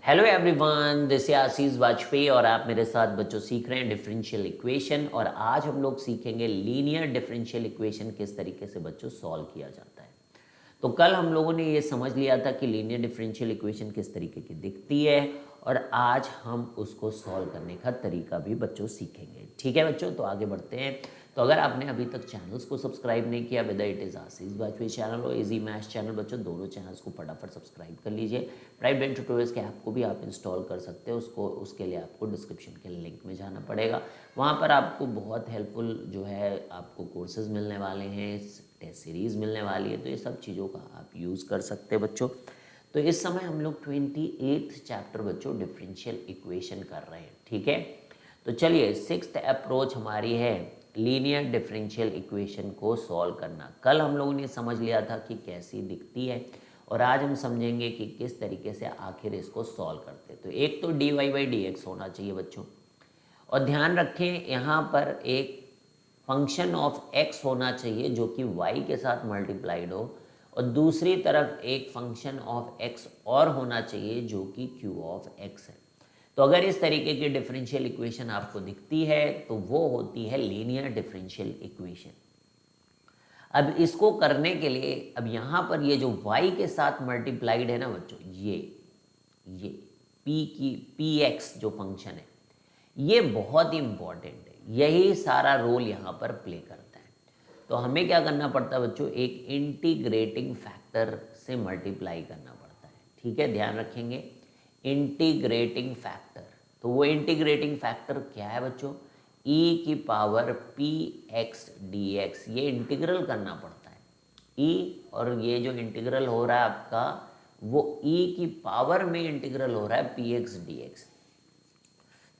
Hello everyone, this is आशीष वाजपेयी और आप मेरे साथ बच्चों सीख रहे हैं डिफरेंशियल इक्वेशन। और आज हम लोग सीखेंगे लीनियर डिफरेंशियल इक्वेशन किस तरीके से बच्चों सॉल्व किया जाता है। तो कल हम लोगों ने ये समझ लिया था कि लीनियर डिफरेंशियल इक्वेशन किस तरीके की दिखती है और आज हम उसको सॉल्व करने का तरीका भी बच्चों सीखेंगे। ठीक है बच्चों, तो आगे बढ़ते हैं। तो अगर आपने अभी तक चैनल्स को सब्सक्राइब नहीं किया, whether it is Ashish Vajpayee channel और इजी मैथ्स चैनल, बच्चों दोनों चैनल्स को फटाफट सब्सक्राइब कर लीजिए। प्राइवेट ट्यूटोरियल्स के ऐप को भी आप इंस्टॉल कर सकते हो, उसके लिए आपको डिस्क्रिप्शन के लिंक में जाना पड़ेगा। वहाँ पर आपको बहुत हेल्पफुल जो है आपको कोर्सेज मिलने वाले हैं, टेस्ट सीरीज़ मिलने वाली है, तो ये सब चीज़ों का आप यूज़ कर सकते हैं बच्चों। तो इस समय हम लोग 28th चैप्टर बच्चों डिफरेंशियल इक्वेशन कर रहे हैं। ठीक है, तो चलिए 6th अप्रोच हमारी है लीनियर डिफरेंशियल इक्वेशन को सॉल्व करना। कल हम लोगों ने समझ लिया था कि कैसी दिखती है और आज हम समझेंगे कि किस तरीके से आखिर इसको सॉल्व करते हैं। तो एक तो dy/dx होना चाहिए बच्चों, और ध्यान रखें यहाँ पर एक फंक्शन ऑफ x होना चाहिए जो कि y के साथ मल्टीप्लाइड हो, और दूसरी तरफ एक फंक्शन ऑफ x और होना चाहिए जो कि q ऑफ x है। तो अगर इस तरीके की डिफरेंशियल इक्वेशन आपको दिखती है तो वो होती है लीनियर डिफरेंशियल इक्वेशन। अब इसको करने के लिए अब यहाँ पर ये जो y के साथ मल्टीप्लाइड है ना बच्चों, ये पी एक्स जो फंक्शन है ये बहुत ही इंपॉर्टेंट है, यही सारा रोल यहाँ पर प्ले करता है। तो हमें क्या करना पड़ता है बच्चों, एक इंटीग्रेटिंग फैक्टर से मल्टीप्लाई करना पड़ता है। ठीक है, ध्यान रखेंगे इंटीग्रेटिंग फैक्टर। तो वो इंटीग्रेटिंग फैक्टर क्या है बच्चों, e की power P X D X, ये इंटीग्रल करना पड़ता है e, और ये जो इंटीग्रल हो रहा है आपका वो e की पावर में इंटीग्रल हो रहा है पी एक्स डी एक्स।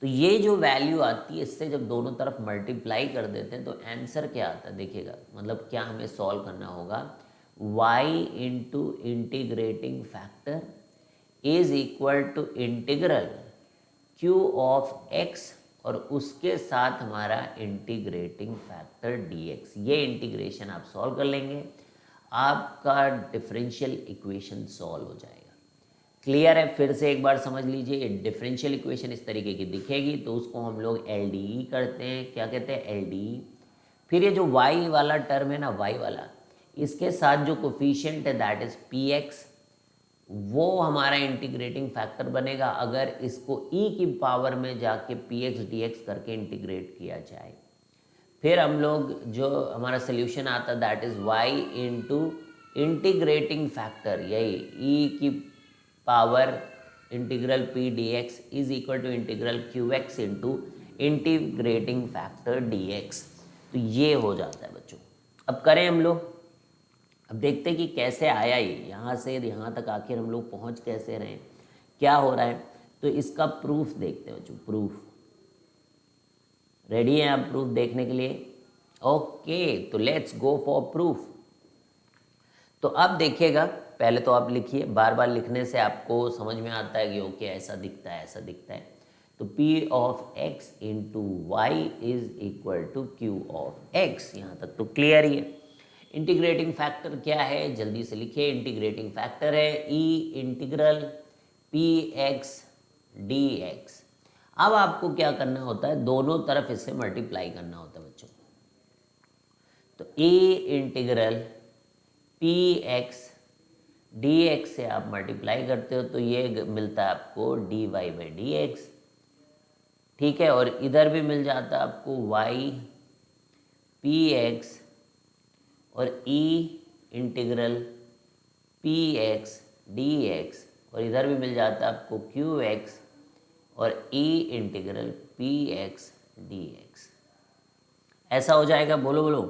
तो ये जो वैल्यू आती है इससे जब दोनों तरफ मल्टीप्लाई कर देते हैं तो आंसर क्या आता है देखिएगा, मतलब क्या हमें सॉल्व करना होगा, y into integrating factor is equal to integral q of x और उसके साथ हमारा इंटीग्रेटिंग फैक्टर dx। ये इंटीग्रेशन आप सॉल्व कर लेंगे, आपका डिफरेंशियल इक्वेशन सॉल्व हो जाएगा। क्लियर है? फिर से एक बार समझ लीजिए, डिफरेंशियल इक्वेशन इस तरीके की दिखेगी तो उसको हम लोग LDE करते हैं। क्या कहते हैं? LDE। फिर ये जो y वाला टर्म है ना, y वाला, इसके साथ जो कोफिशिएंट है दैट इज px, वो हमारा इंटीग्रेटिंग फैक्टर बनेगा अगर इसको e की पावर में जाके px dx करके इंटीग्रेट किया जाए। फिर हम लोग जो हमारा सोल्यूशन आता that is y into integrating factor, यही e की power integral p d x is equal to integral Q x into integrating factor d x. तो ये हो जाता है बच्चों। अब करें हम लोग, अब देखते हैं कि कैसे आया ये, यहाँ से यहाँ तक आखिर हम लोग पहुँच कैसे रहे हैं, क्या हो रहा है। तो इसका प्रूफ देखते हैं बच्चों, प्रूफ। रेडी हैं आप प्रूफ देखने के लिए? ओके, तो लेट्स गो फॉर प्रूफ। तो अब देखिएगा, पहले तो आप लिखिए, बार बार लिखने से आपको समझ में आता है कि ओके ऐसा दिखता है, ऐसा दिखता है। तो P of x into y is equal to Q of x। यहाँ तक तो क्लियर ही है। इंटीग्रेटिंग फैक्टर क्या है, जल्दी से लिखिए। इंटीग्रेटिंग फैक्टर है E integral P X D x. अब आपको क्या करना होता है, दोनों तरफ इससे मल्टीप्लाई करना होता है बच्चों। तो A integral P X D x से आप मल्टीप्लाई करते हो तो ये मिलता है आपको dy/dx। ठीक है, और इधर भी मिल जाता है आपको y पी एक्स और e integral P X D x, और इधर भी मिल जाता है आपको क्यू एक्स और e integral P X D x. ऐसा हो जाएगा, बोलो बोलो।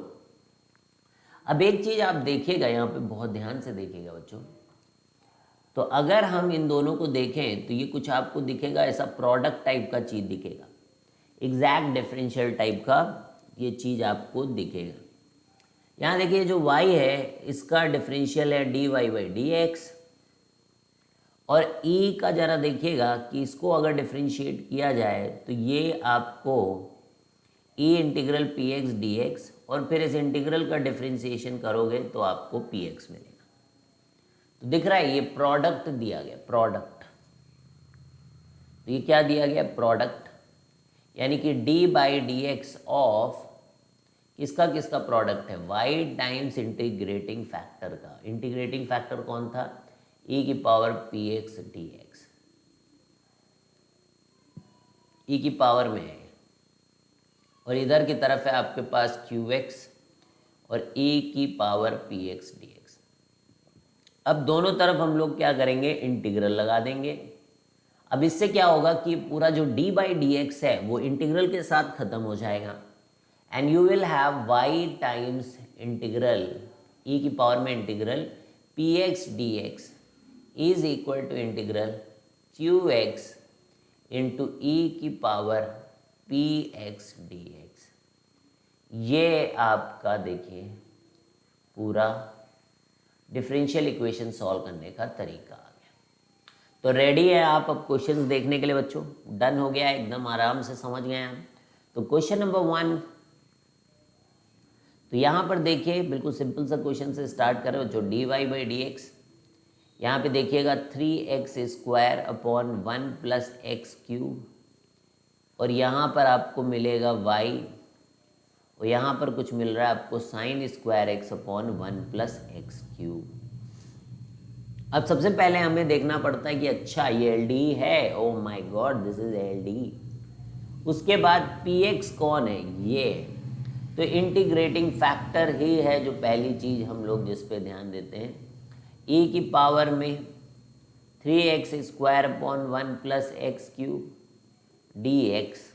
अब एक चीज़ आप देखिएगा, यहाँ पे बहुत ध्यान से देखिएगा बच्चों। तो अगर हम इन दोनों को देखें तो ये कुछ आपको दिखेगा, ऐसा प्रोडक्ट टाइप का चीज़ दिखेगा, एग्जैक्ट डिफरेंशियल टाइप का ये चीज़ आपको दिखेगा। यहाँ देखिए जो y है इसका डिफरेंशियल है dy/dx, और e का ज़रा देखिएगा कि इसको अगर डिफरेंशिएट किया जाए तो ये आपको e integral P X D x, और फिर इस इंटीग्रल का डिफरेंशिएशन करोगे तो आपको px मिलेगा। तो दिख रहा है ये प्रोडक्ट दिया गया, प्रोडक्ट। तो ये क्या दिया गया, प्रोडक्ट, यानी कि D by D X of किसका किसका प्रोडक्ट है, वाई टाइम्स इंटीग्रेटिंग फैक्टर का। इंटीग्रेटिंग फैक्टर कौन था, ई की power P X D X, E की पावर में है, और इधर की तरफ है आपके पास क्यू एक्स और ई की power P X D x. अब दोनों तरफ हम लोग क्या करेंगे, इंटीग्रल लगा देंगे। अब इससे क्या होगा कि पूरा जो डी बाई डी एक्स है वो इंटीग्रल के साथ खत्म हो जाएगा, and you will have Y times integral E की पावर में integral P X D x is equal to integral Q x into E की power P X D X. ये आपका देखिए पूरा डिफरेंशियल इक्वेशन सॉल्व करने का तरीका आ गया। तो रेडी है आप अब क्वेश्चंस देखने के लिए बच्चों, डन हो गया, एकदम आराम से समझ गए आप। तो क्वेश्चन नंबर 1, तो यहाँ पर देखिए बिल्कुल सिंपल सा क्वेश्चन से स्टार्ट करें बच्चों। D y by D x, यहाँ पर देखिएगा 3x² upon 1 plus x cube, और यहाँ पर आपको मिलेगा y, और यहाँ पर कुछ मिल रहा है आपको sine square x upon 1 plus x cube. अब सबसे पहले हमें देखना पड़ता है कि अच्छा ये एल डी है, oh my God this is L D. उसके बाद पी एक्स कौन है, ये, तो इंटीग्रेटिंग फैक्टर ही है जो पहली चीज़ हम लोग जिस पे ध्यान देते हैं। ई की पावर में 3x² upon 1 plus x cube D x.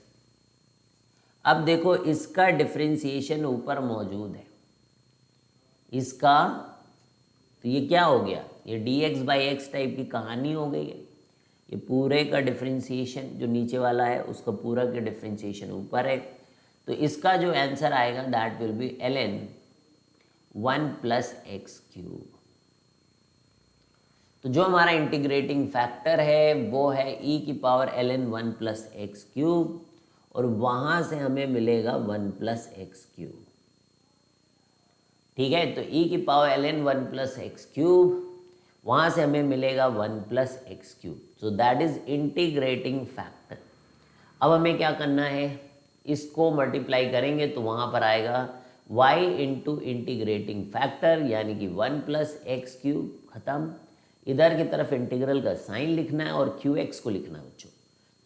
अब देखो इसका डिफरेंशिएशन ऊपर मौजूद है इसका, तो ये क्या हो गया, ये dx बाई एक्स टाइप की कहानी हो गई है। ये पूरे का डिफरेंशिएशन जो नीचे वाला है उसका पूरा का डिफरेंशिएशन ऊपर है, तो इसका जो आंसर आएगा that will be ln 1 plus x cube. तो जो हमारा इंटीग्रेटिंग फैक्टर है वो है e की power ln 1 plus x cube, और वहां से हमें मिलेगा 1 प्लस एक्स क्यूब। ठीक है, तो e की power ln 1 plus x cube, वहां से हमें मिलेगा 1 plus x cube. So that is integrating factor. अब हमें क्या करना है, इसको मल्टीप्लाई करेंगे तो वहां पर आएगा y इंटू इंटीग्रेटिंग फैक्टर, यानी कि 1 प्लस एक्स क्यूब, खत्म। इधर की तरफ इंटीग्रल का साइन लिखना है और क्यू एक्स को लिखना है बच्चों।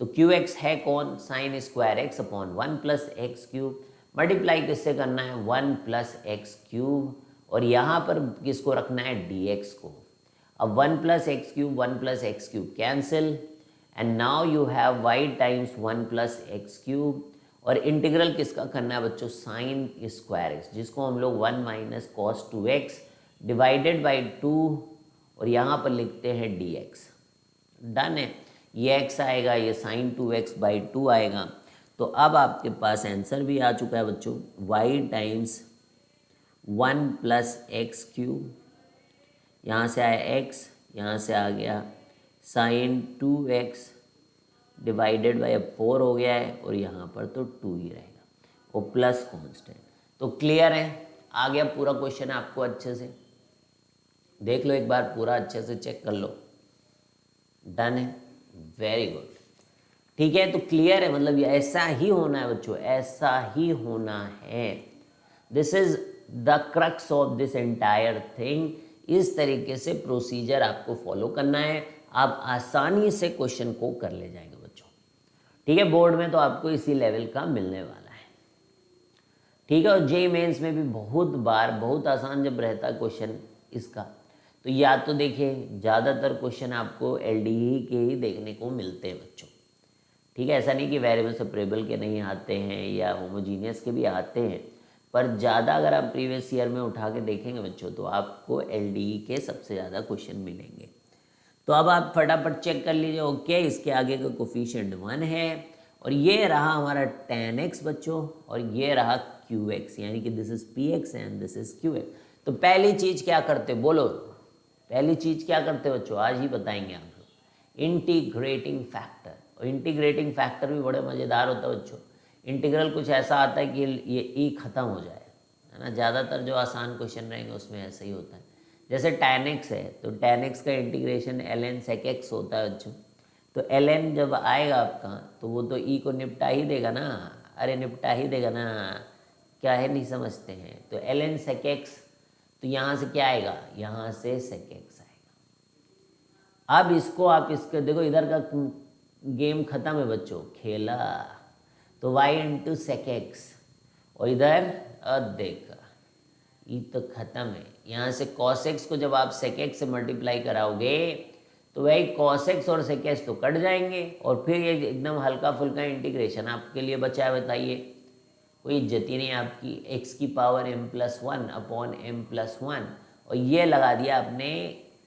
तो क्यू एक्स है कौन, sine square x upon 1 plus x cube, multiply किससे करना है 1 प्लस एक्स क्यूब, और यहाँ पर किसको रखना है डी एक्स को। अब 1 plus x cube 1 plus x cube cancel, and now you have Y times 1 plus x cube, और इंटीग्रल किसका करना है बच्चों, साइन स्क्वायर एक्स, जिसको हम लोग 1 minus cos 2x divided by 2, और यहाँ पर लिखते हैं डी एक्स। डन है, ये x आएगा, ये साइन 2x बाई 2 आएगा। तो अब आपके पास आंसर भी आ चुका है बच्चों, y times 1 plus x cube, यहाँ से आया x, यहाँ से आ गया साइन 2x डिवाइडेड बाई 4 हो गया है, और यहाँ पर तो 2 ही रहेगा, वो प्लस कॉन्स्टेंट। तो क्लियर है, आ गया पूरा क्वेश्चन आपको अच्छे से, देख लो एक बार पूरा अच्छे से चेक कर लो। डन है, वेरी गुड। ठीक है, तो क्लियर है, मतलब ये ऐसा ही होना है बच्चों, ऐसा ही होना है। This is the crux of this entire thing. इस तरीके से प्रोसीजर आपको फॉलो करना है, आप आसानी से क्वेश्चन को कर ले जाएंगे बच्चों। ठीक है, बोर्ड में तो आपको इसी लेवल का मिलने वाला है। ठीक है, और जेईई मेंस में भी बहुत बार बहुत आसान जब रहता है क्वेश्चन इसका, तो या तो देखिए ज़्यादातर क्वेश्चन आपको एलडीई के ही देखने को मिलते हैं बच्चों। ठीक है, ऐसा नहीं कि वेरिएबल सेपरेबल के नहीं आते हैं या होमोजीनियस के भी आते हैं, पर ज़्यादा अगर आप प्रीवियस ईयर में उठा के देखेंगे बच्चों तो आपको एलडीई के सबसे ज़्यादा क्वेश्चन मिलेंगे। तो अब आप फटाफट चेक कर लीजिए। ओके, इसके आगे का कोफिशिएंट 1 है, और ये रहा हमारा tan x बच्चों, और ये रहा qx, यानी कि this is px and this is qx। तो पहली चीज़ क्या करते, बोलो पहली चीज़ क्या करते बच्चों, आज ही बताएंगे आप लोग, इंटीग्रेटिंग फैक्टर। और इंटीग्रेटिंग फैक्टर भी बड़े मज़ेदार होता है बच्चों। इंटीग्रल कुछ ऐसा आता है कि ये ई ख़त्म हो जाए, है ना। ज़्यादातर जो आसान क्वेश्चन रहेंगे उसमें ऐसा ही होता है। जैसे tan x है, तो tan x का इंटीग्रेशन ln sec x होता है बच्चों। तो ln जब आएगा आपका तो वो तो e को निपटा ही देगा ना, अरे निपटा ही देगा ना, क्या है नहीं समझते हैं। तो ln sec x, तो यहाँ से क्या आएगा, यहाँ से sec x आएगा। अब इसको आप इसके देखो, इधर का गेम खत्म है बच्चों, खेला तो y इंटू sec x, और इधर देखा ये तो खत्म है। यहाँ से cos x को जब आप sec x से मल्टीप्लाई कराओगे तो वही cos x और sec x तो कट जाएंगे, और फिर ये एकदम हल्का फुल्का इंटीग्रेशन आपके लिए बचा है। बताइए, कोई इज्जत ही नहीं आपकी। x की पावर m+1 अपॉन m+1, और ये लगा दिया आपने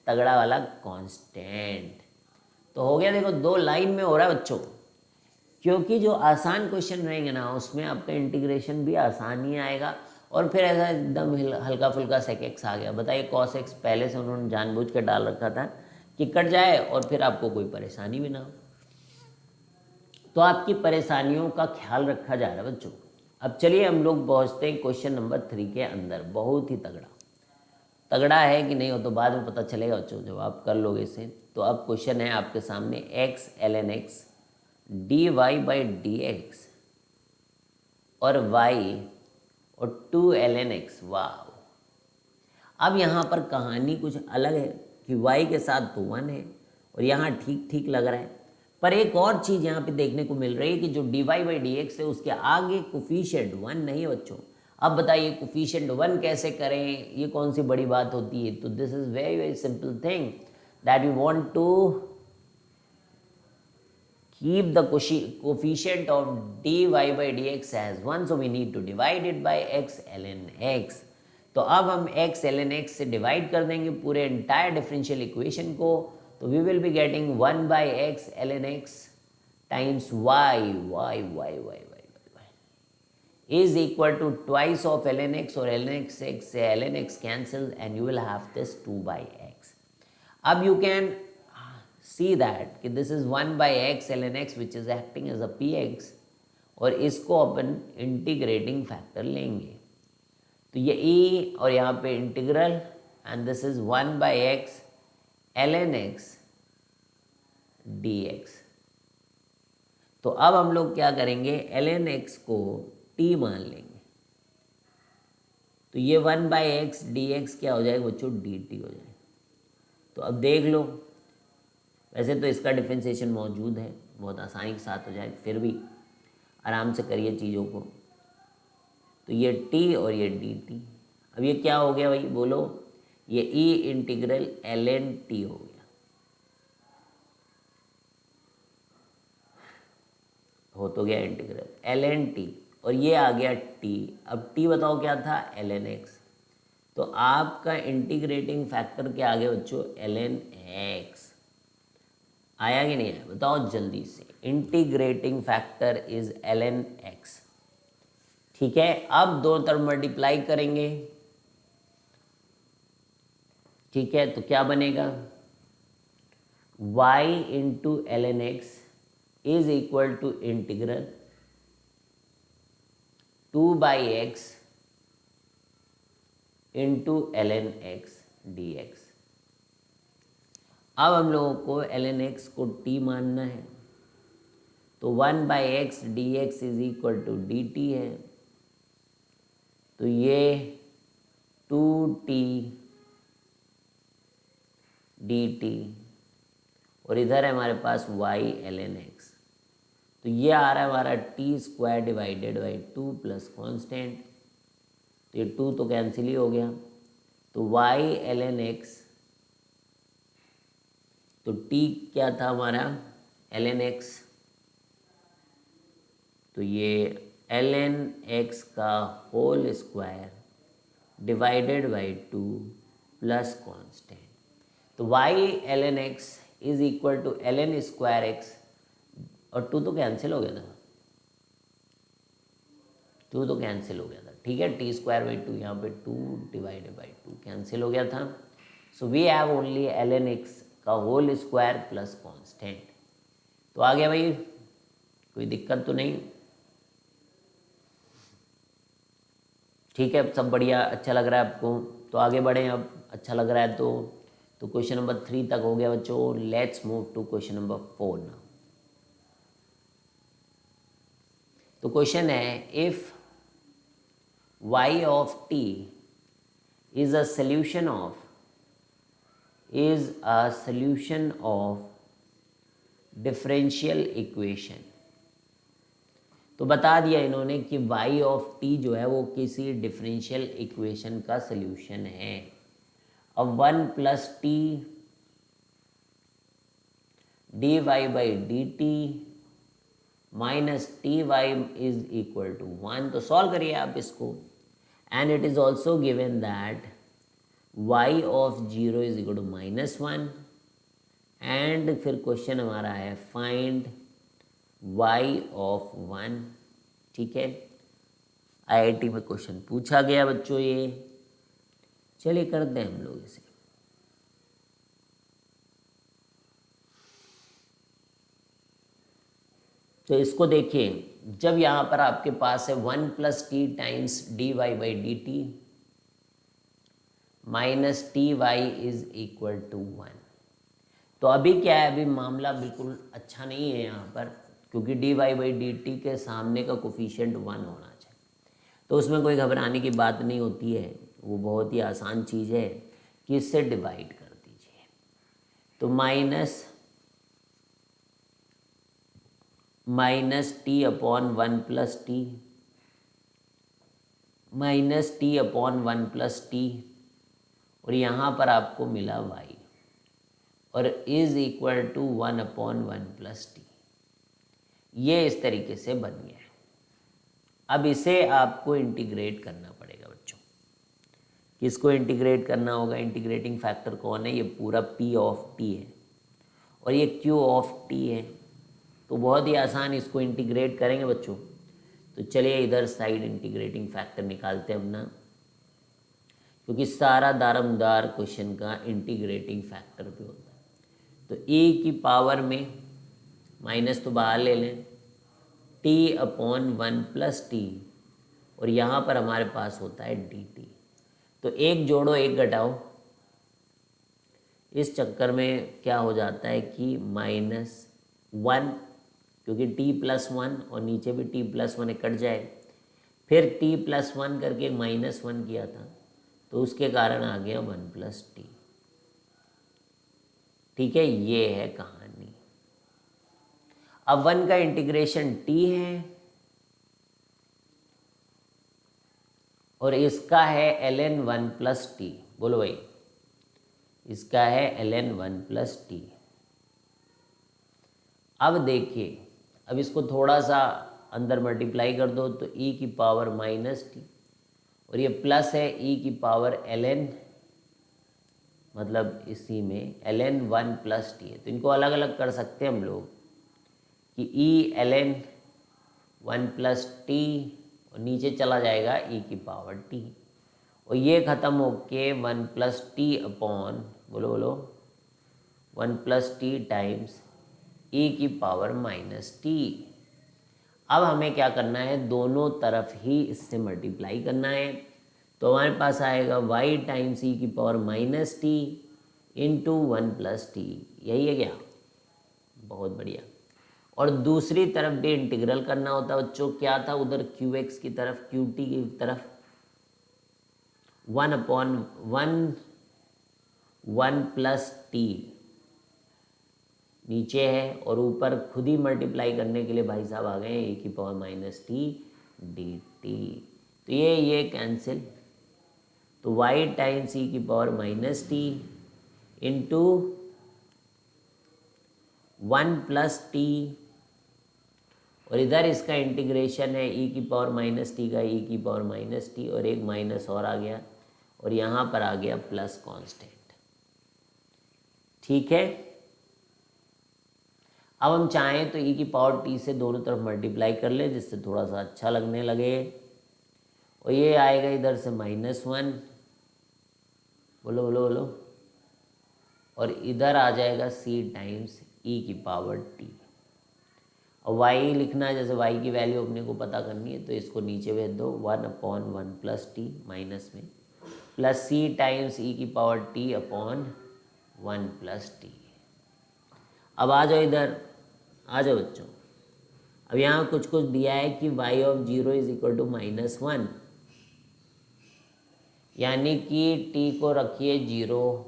तगड़ा वाला कांस्टेंट। तो हो गया, देखो 2 लाइन में हो रहा है बच्चों, क्योंकि जो आसान क्वेश्चन रहेंगे ना उसमें आपका इंटीग्रेशन भी आसान ही आएगा, और फिर ऐसा एकदम हल्का फुल्का sec x आ गया। बताइए cos x पहले से उन्होंने जानबूझ के डाल रखा था कि कट जाए और फिर आपको कोई परेशानी भी ना हो। तो आपकी परेशानियों का ख्याल रखा जा रहा है बच्चों। अब चलिए हम लोग पहुँचते हैं क्वेश्चन नंबर 3 के अंदर। बहुत ही तगड़ा है कि नहीं हो तो बाद में पता चलेगा बच्चों, जब आप कर लोगे इसे। तो अब क्वेश्चन है आपके सामने x ln x dy/dx और y और 2 ln x। वाह, अब यहाँ पर कहानी कुछ अलग है कि y के साथ तो 1 है और यहाँ ठीक ठीक लग रहा है, पर एक और चीज़ यहाँ पे देखने को मिल रही है कि जो dy/dx है उसके आगे कोफिशिएंट 1 नहीं है बच्चों। अब बताइए कोफिशिएंट 1 कैसे करें, ये कौन सी बड़ी बात होती है। तो this is very very simple thing that we want to keep the coefficient of dy/dx as 1, so we need to divide it by x ln x। तो अब हम x ln x से डिवाइड कर देंगे पूरे एंटायर डिफरेंशियल इक्वेशन को, तो we will be getting 1/x ln x times y is equal to twice of ln x, और ln x से ln x cancels and you will have this 2/x। अब you can see that कि this is 1/x ln x which is acting as a px, और इसको अपन integrating factor लेंगे। तो ये e और यहाँ पे integral, and this is 1/x ln x dx। तो अब हम लोग क्या करेंगे, ln x को t मान लेंगे, तो ये 1/x dx क्या हो जाएगा बच्चों, dt हो जाएगा। तो अब देख लो, वैसे तो इसका डिफ्रेंसिएशन मौजूद है, बहुत आसानी के साथ हो जाए, फिर भी आराम से करिए चीज़ों को। तो ये t और ये dt, अब ये क्या हो गया भाई बोलो, ये e इंटीग्रल ln t हो गया, हो तो गया इंटीग्रल ln t, और ये आ गया t। अब t बताओ क्या था, ln x। तो आपका इंटीग्रेटिंग फैक्टर क्या आ गया बच्चों, ln x। आया कि नहीं आया बताओ जल्दी से। Integrating factor is ln x। ठीक है, अब दोनों तरफ मल्टीप्लाई करेंगे। ठीक है, तो क्या बनेगा, y into ln x is equal to integral 2/x into ln x dx। अब हम लोगों को ln x को t मानना है, तो 1/x dx is equal to dt है, तो ये 2t dt, और इधर है हमारे पास y ln x, तो ये आ रहा है हमारा t² divided by 2 plus constant, तो ये 2 तो कैंसिल ही हो गया, तो y ln x, तो t क्या था हमारा ln x, तो ये ln x का whole square divided by 2 plus constant, तो y ln x is equal to ln square x, और 2 तो कैंसिल हो गया था, 2 तो कैंसिल हो गया था। ठीक है, t²/2, यहाँ पे 2 डिवाइडेड बाई 2 कैंसिल हो गया था, so we have only ln x का होल स्क्वायर प्लस कांस्टेंट। तो आ गया भाई, कोई दिक्कत तो नहीं। ठीक है, सब बढ़िया, अच्छा लग रहा है आपको, तो आगे बढ़ें। अब अच्छा लग रहा है तो तो क्वेश्चन नंबर 3 तक हो गया बच्चों। Let's move to question number 4 now. तो क्वेश्चन है, if y of t is a solution of differential equation. तो बता दिया इन्होंने कि y ऑफ t जो है वो किसी डिफरेंशियल इक्वेशन का सल्यूशन है। अब 1 plus t d y by d t minus t y is equal to 1। तो सॉल्व करिए आप इसको। And it is also given that y of 0 is equal to -1। And फिर क्वेश्चन हमारा है फाइंड y ऑफ 1। ठीक है, आईआईटी में क्वेश्चन पूछा गया बच्चों ये। चलिए करते हैं हम लोग इसे। तो इसको देखिए, जब यहाँ पर आपके पास है 1 plus t times d y by d t minus t y is equal to 1। तो अभी क्या है, अभी मामला बिल्कुल अच्छा नहीं है यहाँ पर, क्योंकि d y by d t के सामने का कोफिशिएंट 1 होना चाहिए। तो उसमें कोई घबराने की बात नहीं होती है, वो बहुत ही आसान चीज़ है कि इससे डिवाइड कर दीजिए। तो minus t upon 1 plus t minus t upon 1 plus t, और यहाँ पर आपको मिला y, और is equal to 1 upon 1 plus t. ये इस तरीके से बन गया है। अब इसे आपको इंटीग्रेट करना पड़ेगा बच्चों। किसको इंटीग्रेट करना होगा? इंटीग्रेटिंग फैक्टर कौन है? ये पूरा p ऑफ t है और ये q ऑफ t है। तो बहुत ही आसान, इसको इंटीग्रेट करेंगे बच्चों। तो चलिए इधर साइड इंटीग्रेटिंग फैक्टर निकालते हैं अपना, क्योंकि सारा दारमदार क्वेश्चन का इंटीग्रेटिंग फैक्टर पे होता है। तो e की पावर में माइनस तो बाहर ले लें, t अपॉन 1 प्लस टी, और यहाँ पर हमारे पास होता है dt। तो एक जोड़ो एक घटाओ, इस चक्कर में क्या हो जाता है कि -1, क्योंकि t प्लस 1 और नीचे भी t प्लस 1 कट जाए। फिर t प्लस 1 करके -1 किया था, तो उसके कारण आ गया 1 प्लस टी। ठीक है, ये है कहानी। अब 1 का इंटीग्रेशन t है और इसका है ln 1 प्लस टी। बोलो भाई, इसका है ln 1 प्लस टी। अब देखिए, अब इसको थोड़ा सा अंदर मल्टीप्लाई कर दो तो e की पावर -t, और ये प्लस है e की पावर ln, मतलब इसी में ln 1 प्लस टी है। तो इनको अलग अलग कर सकते हैं हम लोग कि e ln 1 प्लस टी, और नीचे चला जाएगा e की पावर t, और ये ख़त्म होके 1 प्लस टी अपॉन, बोलो बोलो, 1 प्लस टी टाइम्स e की पावर -t। अब हमें क्या करना है? दोनों तरफ ही इससे मल्टीप्लाई करना है। तो हमारे पास आएगा y टाइम्स e की power -t into 1 plus T. यही है क्या? बहुत बढ़िया। और दूसरी तरफ भी इंटीग्रल करना होता है बच्चों। क्या था उधर? qx की तरफ, qt की तरफ 1 अपॉन 1 प्लस टी नीचे है, और ऊपर खुद ही मल्टीप्लाई करने के लिए भाई साहब आ गए e की पावर -t dt। तो ये कैंसिल, तो y टाइम्स e की power -t into 1 plus t, और इधर इसका इंटीग्रेशन है e की पावर -t का e की पावर -t, और एक माइनस और आ गया, और यहाँ पर आ गया प्लस कांस्टेंट। ठीक है, अब हम चाहें तो e की पावर t से दोनों तरफ मल्टीप्लाई कर लें, जिससे थोड़ा सा अच्छा लगने लगे, और ये आएगा इधर से -1, बोलो बोलो बोलो, और इधर आ जाएगा c टाइम्स e की पावर t। और y लिखना है, जैसे y की वैल्यू अपने को पता करनी है, तो इसको नीचे भेज दो 1 अपॉन 1 प्लस टी माइनस में, प्लस c टाइम्स e की power t upon 1 plus T. अब आ जाओ इधर, आ जाओ बच्चों। अब यहाँ कुछ कुछ दिया है कि y of 0 is equal to -1, यानी कि t को रखिए 0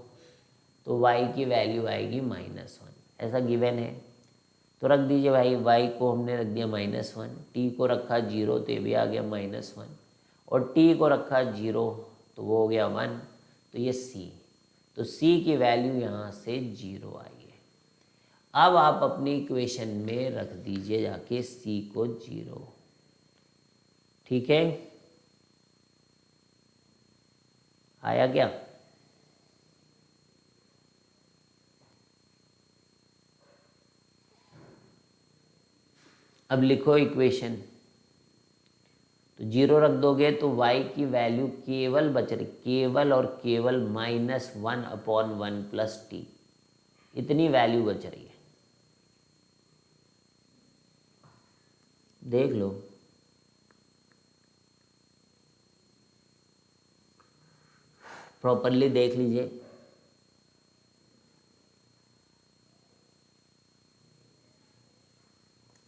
तो y की वैल्यू आएगी -1, ऐसा गिवन है। तो रख दीजिए भाई, y को हमने रख दिया -1, t को रखा 0 तो ये भी आ गया -1, और t को रखा 0 तो वो हो गया 1, तो ये c, तो c की वैल्यू यहाँ से 0 आई है। अब आप अपनी इक्वेशन में रख दीजिए जाके c को 0, ठीक है, आया क्या? अब लिखो इक्वेशन, तो 0 रख दोगे तो y की वैल्यू केवल बच रही, केवल और केवल -1/1 प्लस टी, इतनी वैल्यू बच रही है। देख लो, प्रॉपरली देख लीजिए।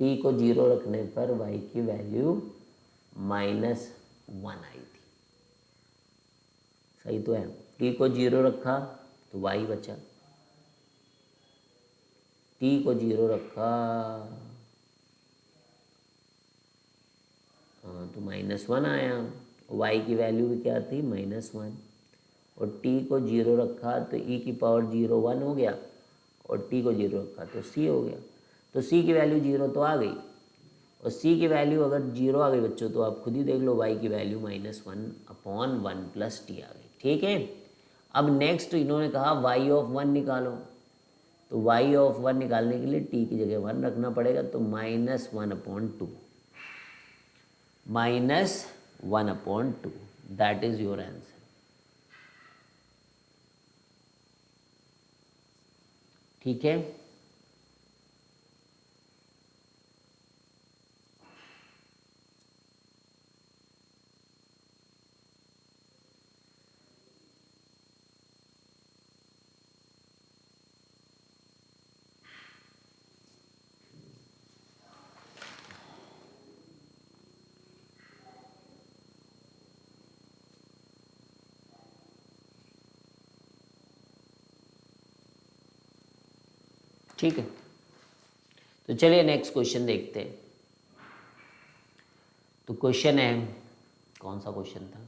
t को 0 रखने पर y की वैल्यू -1 आई थी, सही तो है। t को 0 रखा तो y बचा, t को 0 रखा तो -1 आया, y की वैल्यू भी क्या थी -1, और t को 0 रखा तो e की पावर 0 1 हो गया, और t को 0 रखा तो c हो गया। तो c की वैल्यू 0 तो आ गई, और c की वैल्यू अगर 0 आ गई बच्चों तो आप खुद ही देख लो, y की वैल्यू -1/1 प्लस टी आ गई, ठीक है। अब नेक्स्ट इन्होंने कहा y ऑफ 1 निकालो, तो y ऑफ 1 निकालने के लिए t की जगह 1 रखना पड़ेगा, तो -1/2, -1/2, दैट इज योर आंसर, ठीक है। ठीक है, तो चलिए नेक्स्ट क्वेश्चन देखते हैं। तो क्वेश्चन है, कौन सा क्वेश्चन था?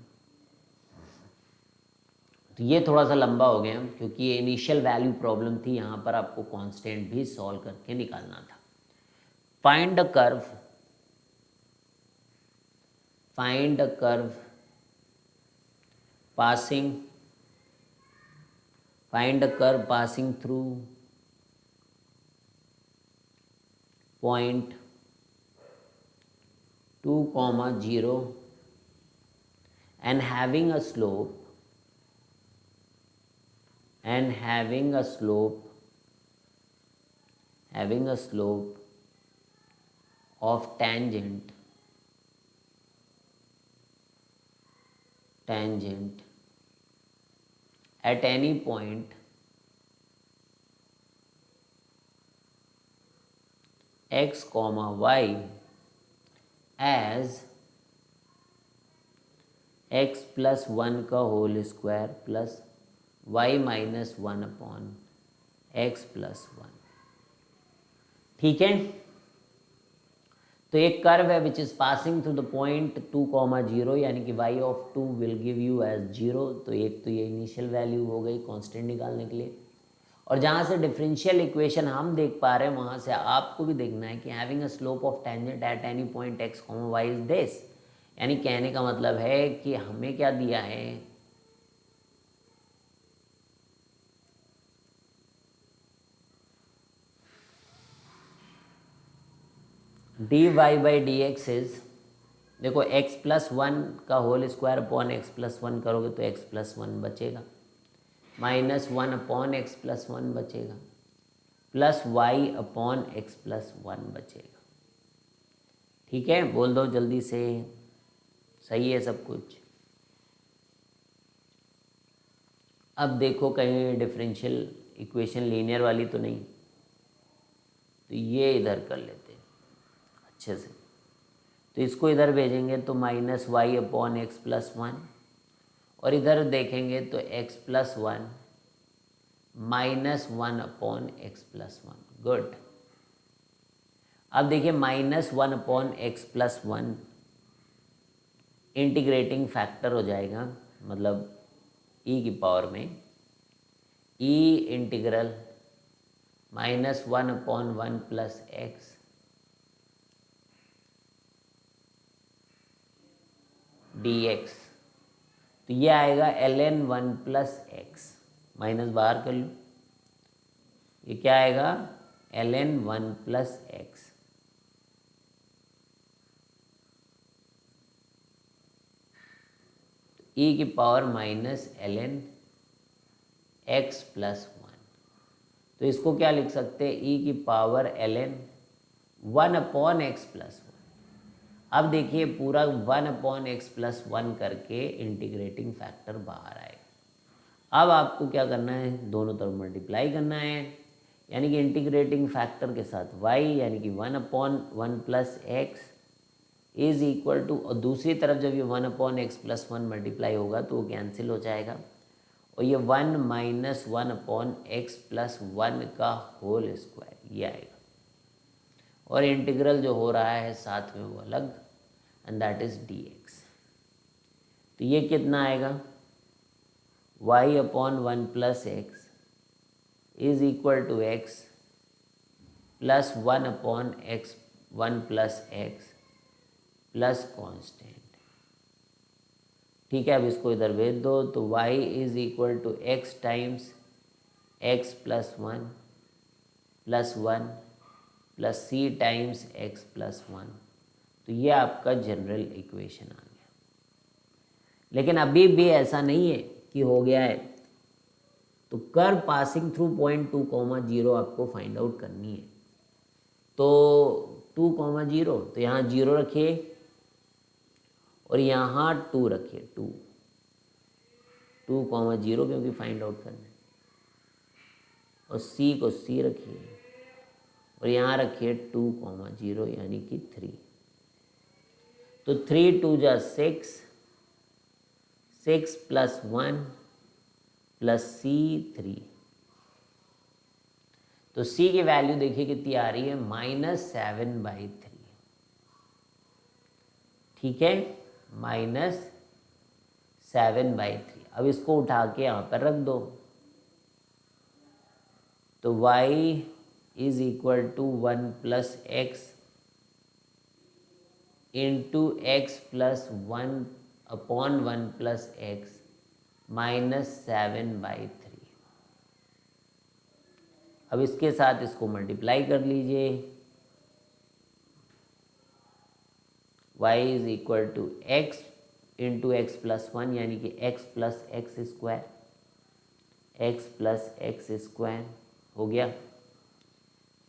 तो ये थोड़ा सा लंबा हो गया क्योंकि ये इनिशियल वैल्यू प्रॉब्लम थी, यहाँ पर आपको कांस्टेंट भी सॉल्व करके निकालना था। Find a curve, find a curve passing, find a curve passing through point 2, 0 and having a slope, and having a slope of tangent at any point x, y as x plus 1 का whole square plus y -1/x plus 1, ठीक है। तो एक curve है which is passing through the point 2, 0, यानी कि y ऑफ 2 will give you as 0। तो एक तो ये इनिशियल वैल्यू हो गई कांस्टेंट निकालने के लिए, और जहाँ से डिफरेंशियल इक्वेशन हम देख पा रहे हैं वहाँ से आपको भी देखना है कि having a slope of tangent at any point x, y is this, यानी कहने का मतलब है कि हमें क्या दिया है, dy/dx इज, देखो x प्लस 1 का whole square upon x plus 1 करोगे तो x प्लस 1 बचेगा, -1/x प्लस 1 बचेगा, प्लस y/x प्लस 1 बचेगा, ठीक है। बोल दो जल्दी से, सही है सब कुछ। अब देखो कहीं डिफरेंशियल इक्वेशन लीनियर वाली तो नहीं, तो ये इधर कर लेते हैं अच्छे से। तो इसको इधर भेजेंगे तो minus Y upon x plus one, और इधर देखेंगे तो X plus one minus one upon x plus one. Good. अब देखिए minus one upon x plus one integrating factor हो जाएगा, मतलब ई की पावर में E integral minus one upon one plus X D x. तो ये आएगा ln वन प्लस एक्स, माइनस बाहर कर लो, ये क्या आएगा ln one plus X. E की power minus ln x plus one. तो इसको क्या लिख सकते हैं, ई की power ln one upon x plus one. अब देखिए पूरा one upon x plus one करके इंटीग्रेटिंग फैक्टर बाहर आएगा। अब आपको क्या करना है, दोनों तरफ मल्टीप्लाई करना है, यानी कि इंटीग्रेटिंग फैक्टर के साथ y यानी कि one upon one plus x is equal to, और दूसरी तरफ जब ये one upon x plus one multiply होगा तो वो कैंसिल हो जाएगा, और ये one minus one upon x plus one का होल स्क्वायर ये आएगा, और इंटीग्रल जो हो रहा है साथ में वो अलग, and that is d x. तो ये कितना आएगा, y upon one plus x is equal to x plus one upon x one plus x plus constant. ठीक है, अब इसको इधर भेज दो तो y is equal to x times x plus one plus c times x plus one. तो ये आपका जनरल इक्वेशन आ गया। लेकिन अभी भी ऐसा नहीं है कि हो गया है, तो कर्व पासिंग थ्रू पॉइंट 2,0 आपको फाइंड आउट करनी है। तो 2,0 तो यहाँ 0 रखिए और यहाँ 2 रखिए, 2,0 क्योंकि फाइंड आउट करना है, और सी को सी रखिए और यहाँ रखिए 2,0 यानी कि 3। तो 3 2 जा 6, 6 प्लस 1 प्लस सी 3। तो सी की वैल्यू देखिए कितनी आ रही है, -7/3। ठीक है, -7/3। अब इसको उठा के यहाँ पर रख दो, तो y is equal to 1 plus x into x plus one upon 1 plus x -7/3। अब इसके साथ इसको मल्टीप्लाई कर लीजिए, y is equal to x into x plus one यानी कि x plus x square, x plus x square हो गया।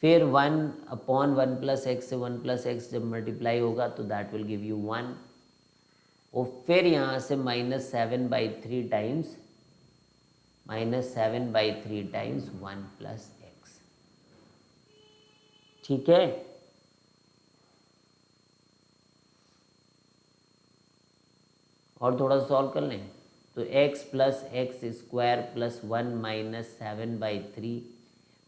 फिर 1 अपॉन 1 प्लस एक्स से 1 प्लस एक्स जब मल्टीप्लाई होगा तो दैट विल गिव यू 1, और फिर यहाँ से -7/3 टाइम्स -7/3 प्लस एक्स। ठीक है, और थोड़ा सा सॉल्व कर लें तो x plus x square plus 1 -7/3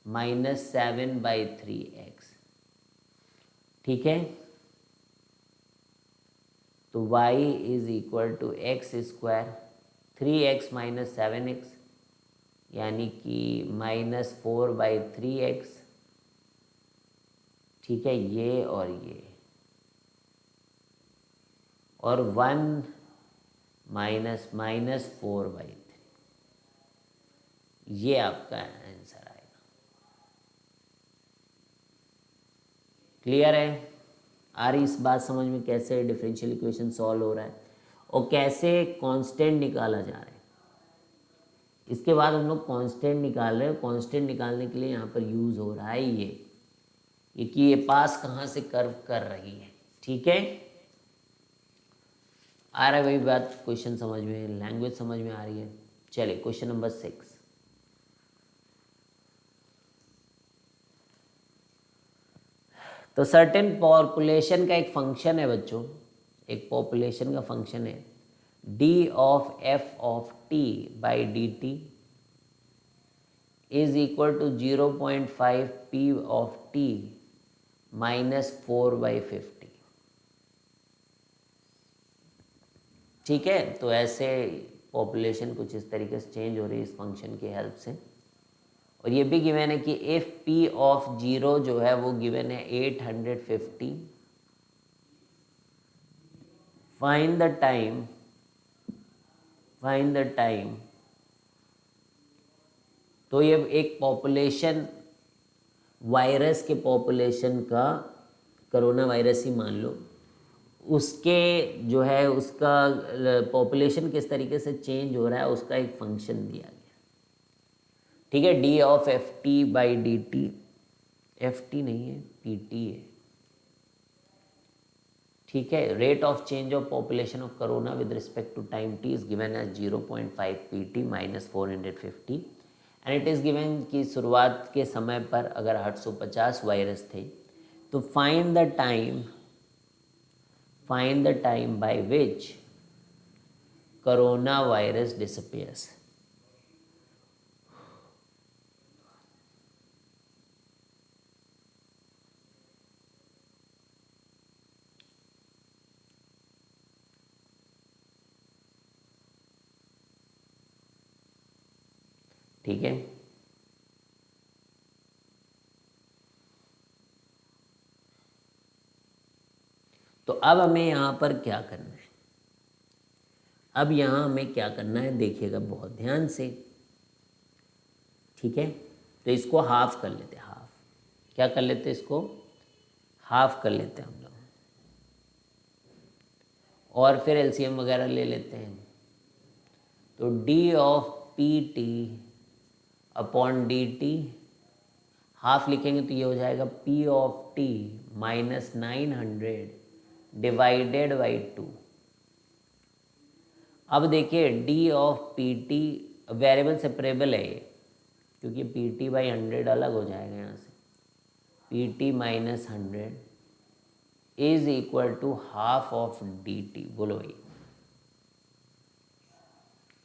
-7/3x। ठीक है, तो y is equal to x square 3x minus 7x यानी कि -4/3x। ठीक है, ये और ये, और 1 -4/3, ये आपका आंसर आएगा। क्लियर है, आ रही इस बात समझ में कैसे डिफरेंशियल इक्वेशन सॉल्व हो रहा है और कैसे कांस्टेंट निकाला जा रहा है। इसके बाद हम लोग कांस्टेंट निकाल रहे हैं। कांस्टेंट निकालने के लिए यहाँ पर यूज़ हो रहा है ये कि ये पास कहाँ से कर्व कर रही है। ठीक है, आ रहा है वही बात, क्वेश्चन समझ में, लैंग्वेज समझ में आ रही है। चलिए क्वेश्चन नंबर 6। तो सर्टेन पॉपुलेशन का एक फंक्शन है बच्चों, एक पॉपुलेशन का फंक्शन है d of f of t by d t is equal to 0.5 p of t -4/50। ठीक है, तो ऐसे पॉपुलेशन कुछ इस तरीके से चेंज हो रही है इस फंक्शन की हेल्प से। और ये भी गिवन है कि इफ पी ऑफ 0 जो है वो गिवन है 850। Find the time. तो ये एक पॉपुलेशन, वायरस के पॉपुलेशन का, कोरोना वायरस ही मान लो, उसके जो है उसका पॉपुलेशन किस तरीके से चेंज हो रहा है उसका एक फंक्शन दिया गया। ठीक है, d of f t by d t, f t नहीं है पी टी है। ठीक है, rate of change of population of corona with respect to time t is given as 0.5 p t -450 and it is given कि शुरुआत के समय पर अगर 850 वायरस थे तो find the time by which corona virus disappears. ठीक है, तो अब हमें यहाँ पर क्या करना है, अब यहाँ हमें क्या करना है देखिएगा बहुत ध्यान से। ठीक है, तो इसको हाफ कर लेते हैं, हाफ क्या कर लेते हैं, इसको हाफ कर लेते हैं हम लोग, और फिर एलसीएम वगैरह ले लेते हैं। तो D of P T upon D T half लिखेंगे तो ये हो जाएगा P of T -900 divided by 2। अब देखिए D of P T variable separable है ये, क्योंकि पी टी बाई 100 अलग हो जाएगा यहाँ से। P t -100 is equal to half of d t. बोलो भाई,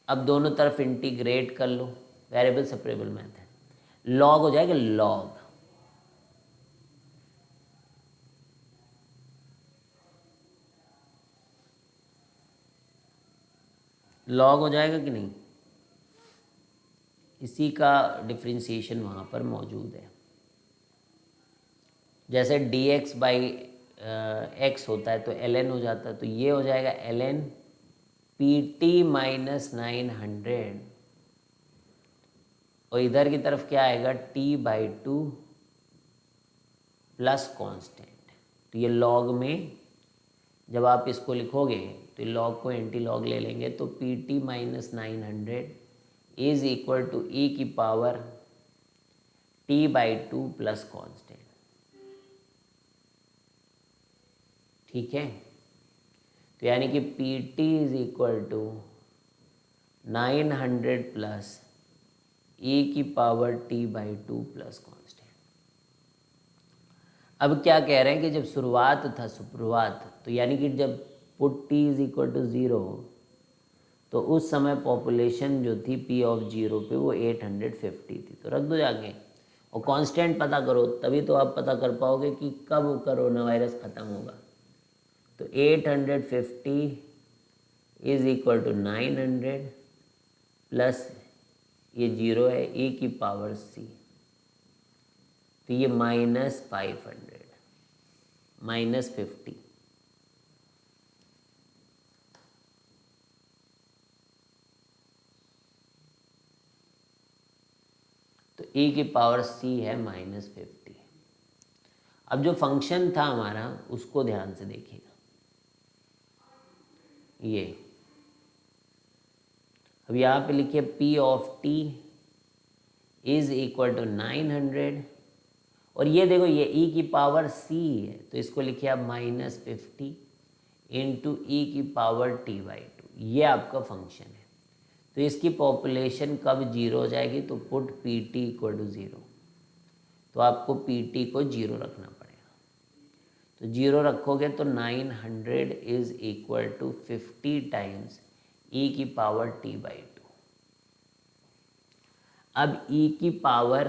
अब दोनों तरफ इंटीग्रेट कर लो, वेरिएबल सेपरेबल मेथड, लॉग हो जाएगा, लॉग हो जाएगा कि नहीं, इसी का डिफ्रेंशिएशन वहाँ पर मौजूद है। जैसे डी एक्स बाई एक्स होता है तो ln हो जाता है, तो ये हो जाएगा ln पी टी -900 और इधर की तरफ क्या आएगा t/2 प्लस कांस्टेंट। तो ये लॉग में जब आप इसको लिखोगे तो लॉग को एंटी लॉग ले लेंगे, तो P T -900 is equal to E की पावर t/2 प्लस कांस्टेंट। ठीक है, तो यानी कि P T is equal to 900 plus E की पावर t/2 प्लस कांस्टेंट। अब क्या कह रहे हैं कि जब शुरुआत था, तो यानी कि जब put t is equal to 0 तो उस समय पॉपुलेशन जो थी p ऑफ 0 पे वो 850 थी। तो रख दो जाके और कांस्टेंट पता करो, तभी तो आप पता कर पाओगे कि कब कोरोना वायरस ख़त्म होगा। तो 850 इज इक्वल टू 900 प्लस ये 0 है e की पावर c, तो ये -500 -50। तो e की पावर c है -50। अब जो फंक्शन था हमारा उसको ध्यान से देखिएगा, ये अब यहाँ पे लिखिए p of t is equal to 900 और ये देखो ये e की पावर c है, तो इसको लिखिए आप -50 इंटू ई की पावर t/2। ये आपका फंक्शन है। तो इसकी पॉपुलेशन कब 0 हो जाएगी, तो put p t equal to 0, तो आपको पी टी को 0 रखना पड़ेगा। तो 0 रखोगे तो 900 is equal to 50 times e की पावर t/2। अब e की power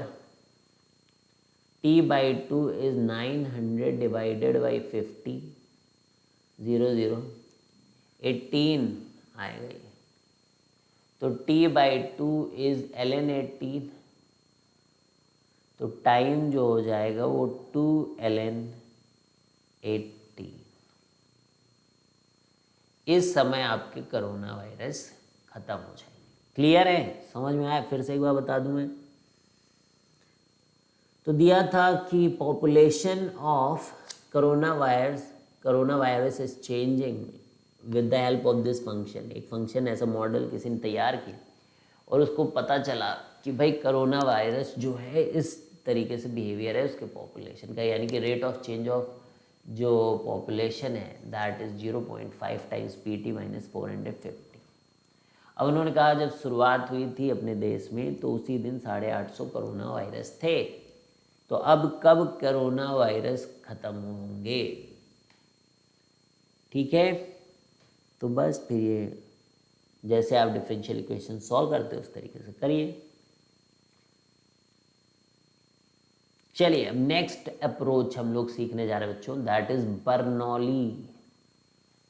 t/2 is 900 divided by 50, 0 0 18 आएगा ये। तो t/2 इज ln 18, तो टाइम जो हो जाएगा वो 2 ln 18। इस समय आपके कोरोना वायरस खत्म हो जाएंगे। क्लियर है? समझ में आया? फिर से एक बार बता दूं मैं। तो दिया था कि population of corona virus is changing with the help of this function. एक फंक्शन ऐसा मॉडल किसी ने तैयार किया और उसको पता चला कि भाई कोरोना वायरस जो है इस तरीके से बिहेवियर है उसके पॉपुलेशन का, यानी कि रेट ऑफ चेंज ऑफ जो पॉपुलेशन है that is 0.5 times pt minus 450। अब उन्होंने कहा जब शुरुआत हुई थी अपने देश में तो उसी दिन 850 कोरोना वायरस थे, तो अब कब कोरोना वायरस खत्म होंगे? ठीक है, तो बस फिर ये जैसे आप डिफरेंशियल इक्वेशन सॉल्व करते हो उस तरीके से करिए। चलिए अब नेक्स्ट अप्रोच हम लोग सीखने जा रहे हैं बच्चों, that is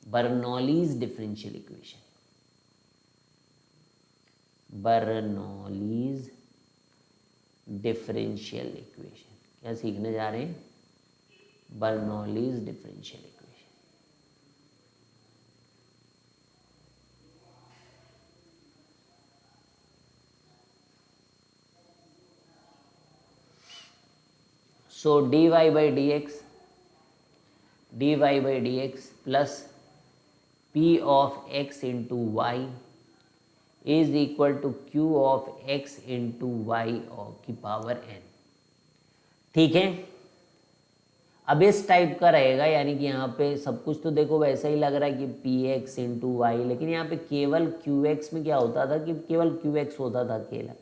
Bernoulli's differential equation. Bernoulli's differential equation क्या सीखने जा रहे हैं? Bernoulli's differential equation. So dy by dx plus p of x into y is equal to q of x into y की पावर n। ठीक है, अब इस टाइप का रहेगा, यानी कि यहाँ पे सब कुछ तो देखो वैसा ही लग रहा है कि पी एक्स इंटू वाई, लेकिन यहाँ पे केवल क्यू एक्स में क्या होता था कि केवल क्यू एक्स होता था अकेला,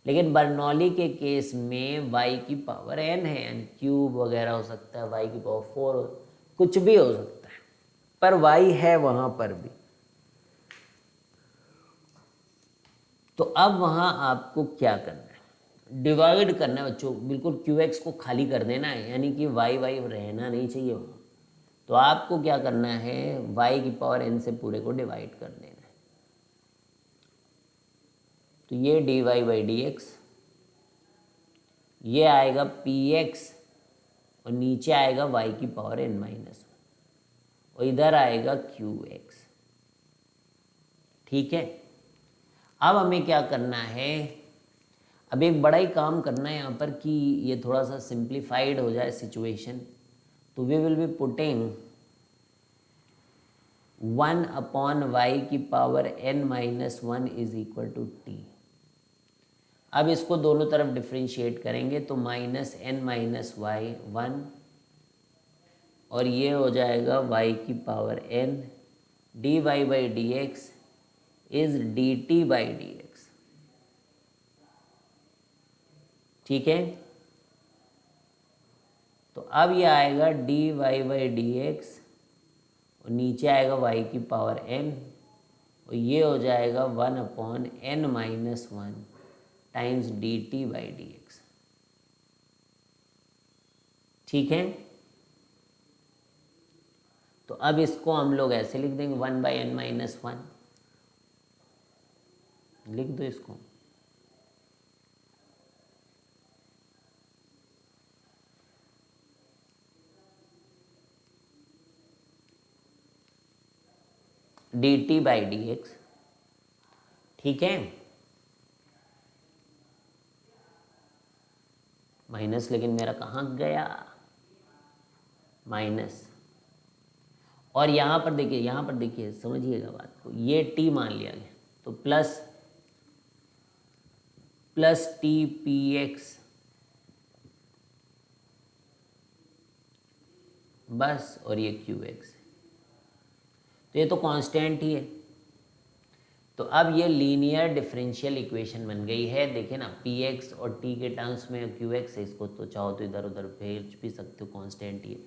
लेकिन बर्नौली के केस में y की पावर n है, यानी क्यूब वगैरह हो सकता है, y की पावर 4 कुछ भी हो सकता है, पर y है वहाँ पर भी। तो अब वहाँ आपको क्या करना है? डिवाइड करना है बच्चों, बिल्कुल qx को खाली कर देना है, यानी कि y रहना नहीं चाहिए वहाँ। तो आपको क्या करना है? y की पावर n से पूरे को डिवाइड कर देना है। तो ये dy बाई डी एक्स, ये आएगा px और नीचे आएगा y की पावर n माइनस और इधर आएगा qx। ठीक है, अब हमें क्या करना है? अब एक बड़ा ही काम करना है यहाँ पर कि ये थोड़ा सा सिंप्लीफाइड हो जाए सिचुएशन। तो we will be putting 1 upon Y की power n minus 1 is equal to T. अब इसको दोनों तरफ डिफ्रेंशिएट करेंगे तो माइनस n माइनस वाई 1 और ये हो जाएगा y की power n dy by D x is D t by D x. ठीक है, तो अब ये आएगा dy बाई डी एक्स और नीचे आएगा y की पावर n और ये हो जाएगा 1 upon n minus 1 times D t by D x. ठीक है, तो अब इसको हम लोग ऐसे लिख देंगे 1 बाई n माइनस 1, लिख दो इसको। D t by D x. ठीक है, माइनस, लेकिन मेरा कहाँ गया माइनस, और यहाँ पर देखिए समझिएगा बात को, ये टी मान लिया गया तो प्लस टी पी एक्स बस, और ये क्यू एक्स, तो ये तो कांस्टेंट ही है। तो अब ये लीनियर डिफरेंशियल इक्वेशन बन गई है। देखिए ना, पी एक्स और टी के टर्म्स में क्यू एक्स है, इसको तो चाहो तो इधर उधर भेज भी सकते हो, कांस्टेंट ही है।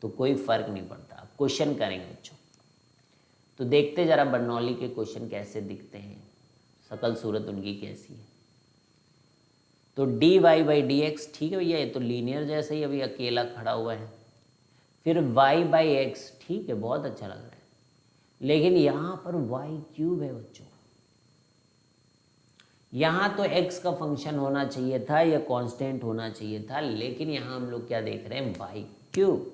तो कोई फर्क नहीं पड़ता। आप क्वेश्चन करेंगे बच्चों। तो देखते जरा बर्नौली के क्वेश्चन कैसे दिखते हैं, शकल सूरत उनकी कैसी है। तो d y by D x, ठीक है भैया, ये तो लीनियर जैसे ही अभी अकेला खड़ा हुआ है। फिर वाई बाई एक्स, ठीक है, बहुत अच्छा लग रहा है। लेकिन यहाँ पर वाई क्यूब है बच्चों। यहाँ तो x का फंक्शन होना चाहिए था या कांस्टेंट होना चाहिए था, लेकिन यहाँ हम लोग क्या देख रहे हैं, वाई क्यूब।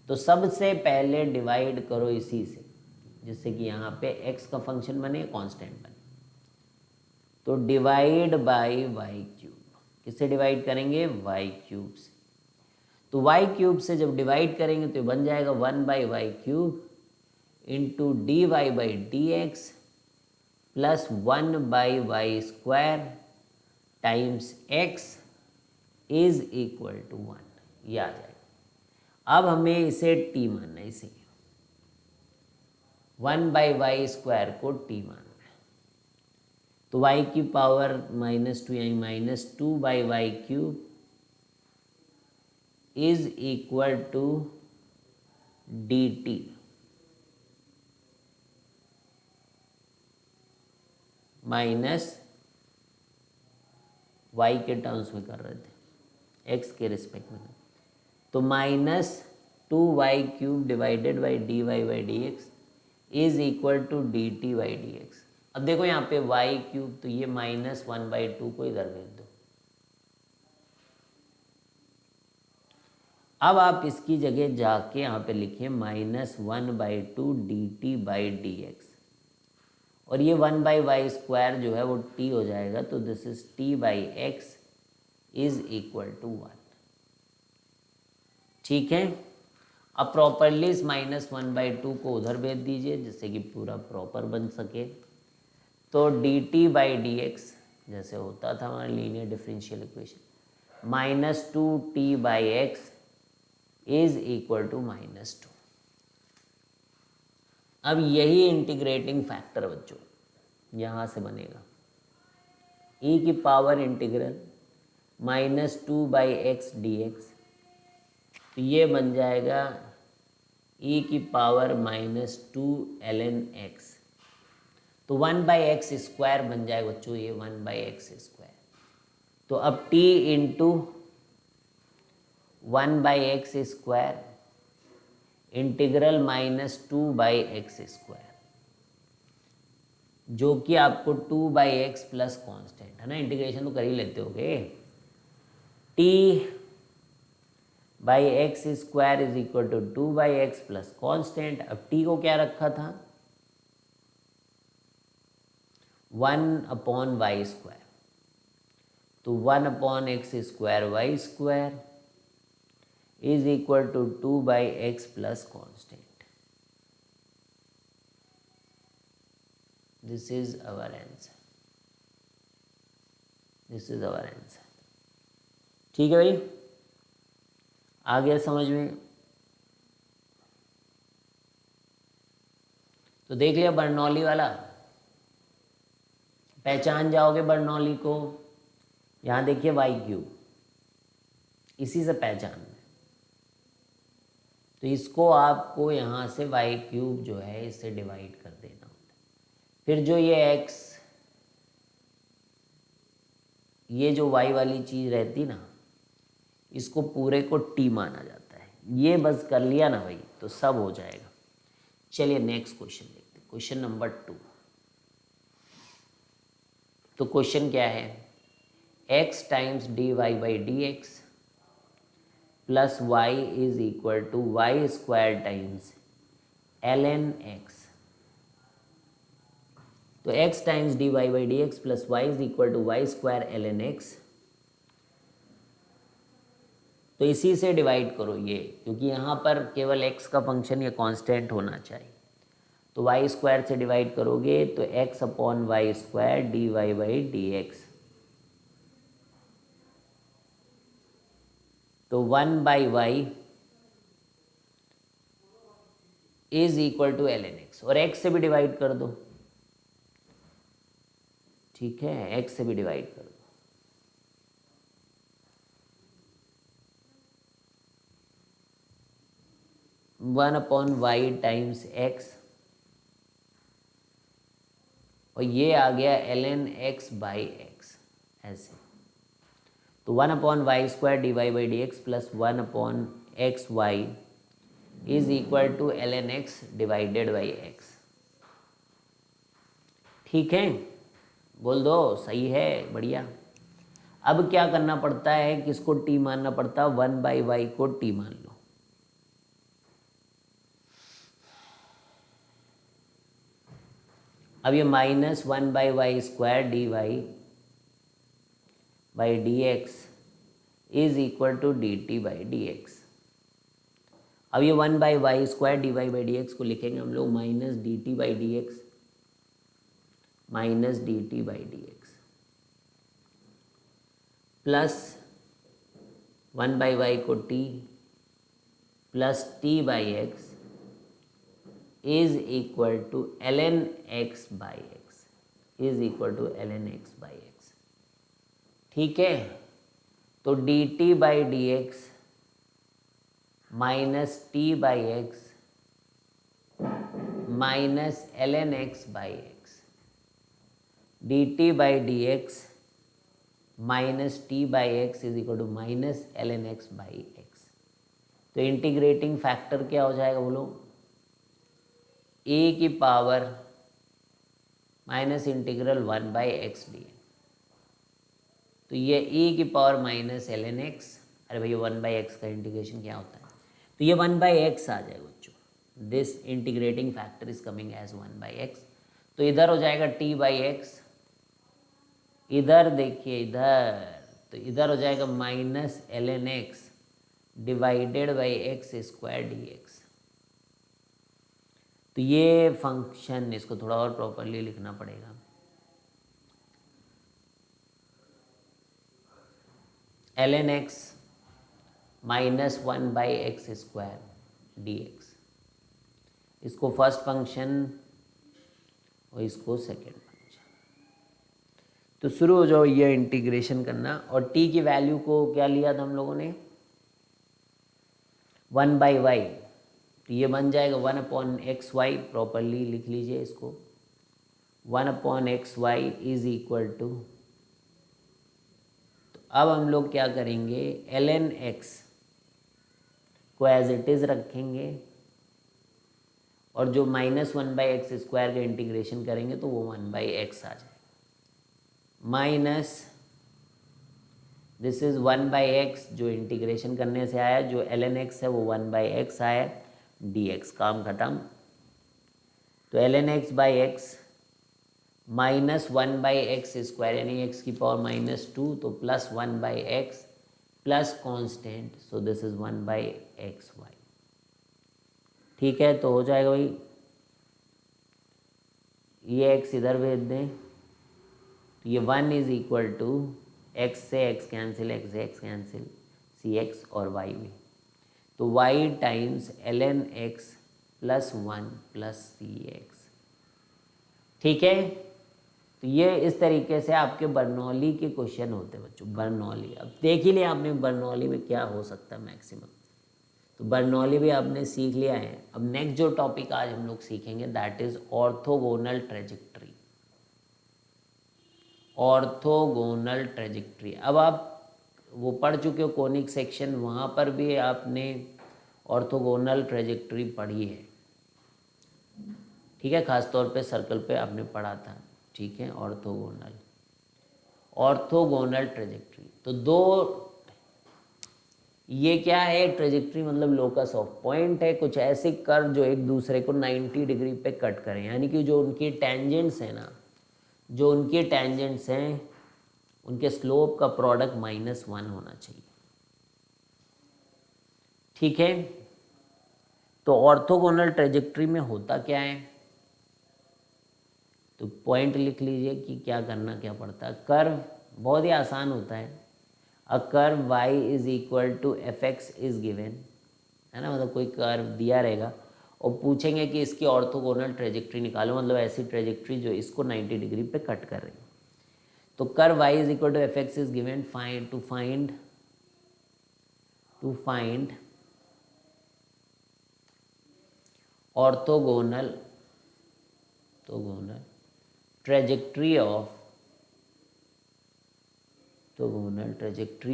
तो सबसे पहले डिवाइड करो इसी से, जिससे कि यहाँ पे x का फंक्शन बने, कांस्टेंट बने। तो डिवाइड बाई वाई क्यूब, किससे डिवाइड करेंगे, वाई क्यूब से। तो वाई क्यूब से जब डिवाइड करेंगे तो बन जाएगा 1 by y cube into d y by D x plus 1 by y square times x is equal to 1। ये आ जाएगा। अब हमें इसे टी मानना है, इसे 1 बाई वाई स्क्वायर को टी मानना है। तो वाई की पावर -2 यानी -2 by y cube is equal to d t. Minus y के टर्म्स में कर रहे थे, एक्स के रिस्पेक्ट में। तो -2 y cube divided by d y by D x is equal to d t by D x. अब देखो यहाँ पे वाई क्यूब, तो ये -1/2 को इधर भेज दो। अब आप इसकी जगह जाके यहाँ पे लिखिए -1/2 D t by D x, और ये 1 बाई वाई स्क्वायर जो है वो t हो जाएगा। तो this is t by x is equal to 1। ठीक है, अब प्रॉपरली इस -1/2 को उधर भेज दीजिए, जिससे कि पूरा प्रॉपर बन सके। तो dt बाई डी एक्स जैसे होता था हमारा linear differential equation, -2t by x is equal to -2। अब यही इंटीग्रेटिंग फैक्टर बच्चों यहाँ से बनेगा, e की power integral -2 by x D x. तो ये बन जाएगा e की पावर -2 ln x। तो 1 बाई एक्स स्क्वायर बन जाएगा बच्चों, ये 1 बाई एक्स स्क्वायर। तो अब t into 1 by x square integral -2 by x square, जो कि आपको 2 बाई एक्स प्लस कॉन्स्टेंट है ना, इंटीग्रेशन तो कर ही लेते होगे। t by x square is equal to 2 by x plus constant. अब t को क्या रखा था, 1 वाई स्क्वायर। तो 1 x² y square is equal to 2 by x plus constant. This is our answer, this is our answer. ठीक है भाई, आ गया समझ में। तो देख लिया बर्नौली वाला, पहचान जाओगे बर्नौली को। यहां देखिए वाई क्यूब, इसी से पहचान में। तो इसको आपको यहाँ से वाई क्यूब जो है इससे डिवाइड कर देना होता है। फिर जो ये x, ये जो y वाली चीज़ रहती ना, इसको पूरे को t माना जाता है। ये बस कर लिया ना भाई तो सब हो जाएगा। चलिए नेक्स्ट क्वेश्चन देखते हैं, क्वेश्चन नंबर 2। तो क्वेश्चन क्या है, x times d y by D x plus y is equal to Y square times ln x। तो x times d y by D x plus y is equal to Y square ln x। तो इसी से divide करो ये, क्योंकि यहाँ पर केवल x का फंक्शन या कांस्टेंट होना चाहिए। तो वाई स्क्वायर से डिवाइड करोगे तो x upon y square d y by D x. तो 1 by y is equal to ln x, और x से भी डिवाइड कर दो। ठीक है, x से भी डिवाइड कर दो। 1/y टाइम्स x, और ये आ गया ln x बाई x ऐसे। तो 1/y² dy/dx plus 1/xy is equal to ln x divided by x। ठीक है, बोल दो सही है, बढ़िया। अब क्या करना पड़ता है, किसको t मानना पड़ता है, 1/y को t मान लो। अब ये -1/y² dy/dx is equal to dt/dx। अब ये 1/y² dy/dx को लिखेंगे हम लोग -dt/dx प्लस 1/y को t plus t/x is equal to ln x/x is equal to ln x/x। ठीक है, तो dt/dx minus t/x minus ln x/x, dt/dx minus t/x is equal to minus ln x/x। तो integrating factor क्या हो जाएगा बोलो, a की power minus integral 1/x dx। तो ये e की पावर माइनस ln x, अरे भैया 1/x का इंटीग्रेशन क्या होता है, तो ये 1/x आ जाएगा बच्चों। This integrating factor is coming as 1/x। तो इधर हो जाएगा t/x, इधर देखिए इधर, तो इधर हो जाएगा minus ln x divided by x² dx। तो ये फंक्शन, इसको थोड़ा और प्रॉपरली लिखना पड़ेगा, ln x minus 1/x² dx, इसको फर्स्ट फंक्शन और इसको सेकेंड फंक्शन। तो शुरू हो जाओ ये इंटीग्रेशन करना। और t की वैल्यू को क्या लिया था हम लोगों ने, 1/y, तो ये बन जाएगा 1/xy, प्रॉपरली लिख लीजिए इसको, 1/xy इज इक्वल टू, तो अब हम लोग क्या करेंगे, ln x को एज इट इज रखेंगे, और जो -1/x² का इंटीग्रेशन करेंगे तो वो 1/x आ जाएगा, माइनस दिस इज 1/x जो इंटीग्रेशन करने से आया, जो ln x है वो 1/x आया, dx, काम खत्म। तो ln x/x माइनस 1/x² यानी x की पावर -2, तो plus 1/x plus constant, so this is 1/xy। ठीक है, तो हो जाएगा भाई, ये x इधर भेज दें, तो ये 1 इज इक्वल टू x से x कैंसिल, x से x कैंसिल, cx और y भी, तो y times ln x plus 1 plus cx। ठीक है, तो ये इस तरीके से आपके बर्नौली के क्वेश्चन होते हैं बच्चों। बर्नौली, अब देख ही लिया आपने बर्नौली में क्या हो सकता है मैक्सिमम, तो बर्नौली भी आपने सीख लिया है। अब नेक्स्ट जो टॉपिक आज हम लोग सीखेंगे that is orthogonal trajectory. Orthogonal trajectory, अब आप वो पढ़ चुके हो कोनिक सेक्शन, वहाँ पर भी आपने ऑर्थोगोनल ट्रेजेक्ट्री पढ़ी है। ठीक है, खासतौर पे सर्कल पे आपने पढ़ा था। ठीक है, ऑर्थोगोनल ट्रेजेक्ट्री, तो दो, ये क्या है, ट्रेजेक्ट्री मतलब लोकस ऑफ पॉइंट है, कुछ ऐसे कर्व जो एक दूसरे को 90 डिग्री पे कट करें, यानी कि जो उनकी टेंजेंट्स हैं ना, जो उनके टेंजेंट्स हैं उनके स्लोप का प्रोडक्ट -1 होना चाहिए। ठीक है, तो ऑर्थोगोनल ट्रेजेक्ट्री में होता क्या है, तो पॉइंट लिख लीजिए कि क्या करना क्या पड़ता है। कर्व बहुत ही आसान होता है, a curve y is equal to fx is given, है ना, मतलब कोई कर्व दिया रहेगा और पूछेंगे कि इसकी ऑर्थोगोनल ट्रेजेक्ट्री निकालो, मतलब ऐसी ट्रेजेक्ट्री जो इसको 90 डिग्री पे कट कर रही है। तो curve y is equal to fx is given, to find orthogonal trajectory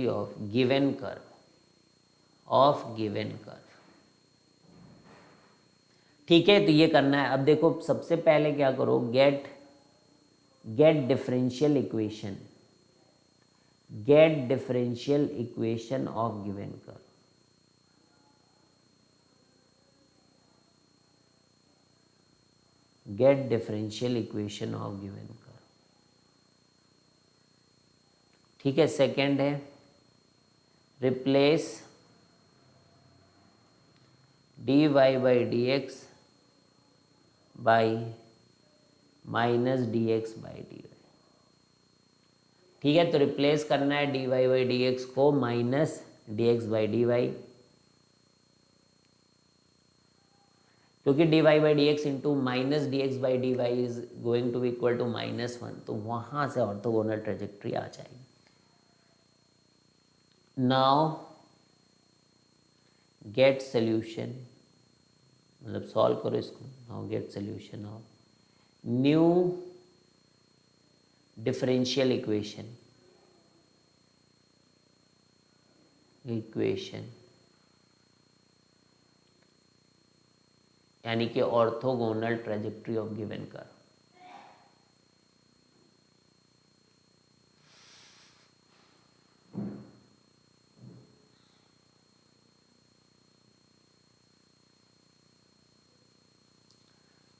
of given curve. ठीक है, तो ये करना है। अब देखो सबसे पहले क्या करो, get differential equation of given curve. Get differential equation of given curve. ठीक है, सेकंड है replace dy by dx by minus dx by dy। ठीक है, तो रिप्लेस करना है dy by dx को माइनस dx by dy, क्योंकि dy by dx into minus dx by dy is going to be equal to -1, तो वहां से ऑर्थोगोनल ट्रेजेक्ट्री आ जाएगी। नाउ गेट सोल्यूशन, मतलब सॉल्व करो इसको। Now get solution of new differential equation यानी कि orthogonal trajectory of given curve.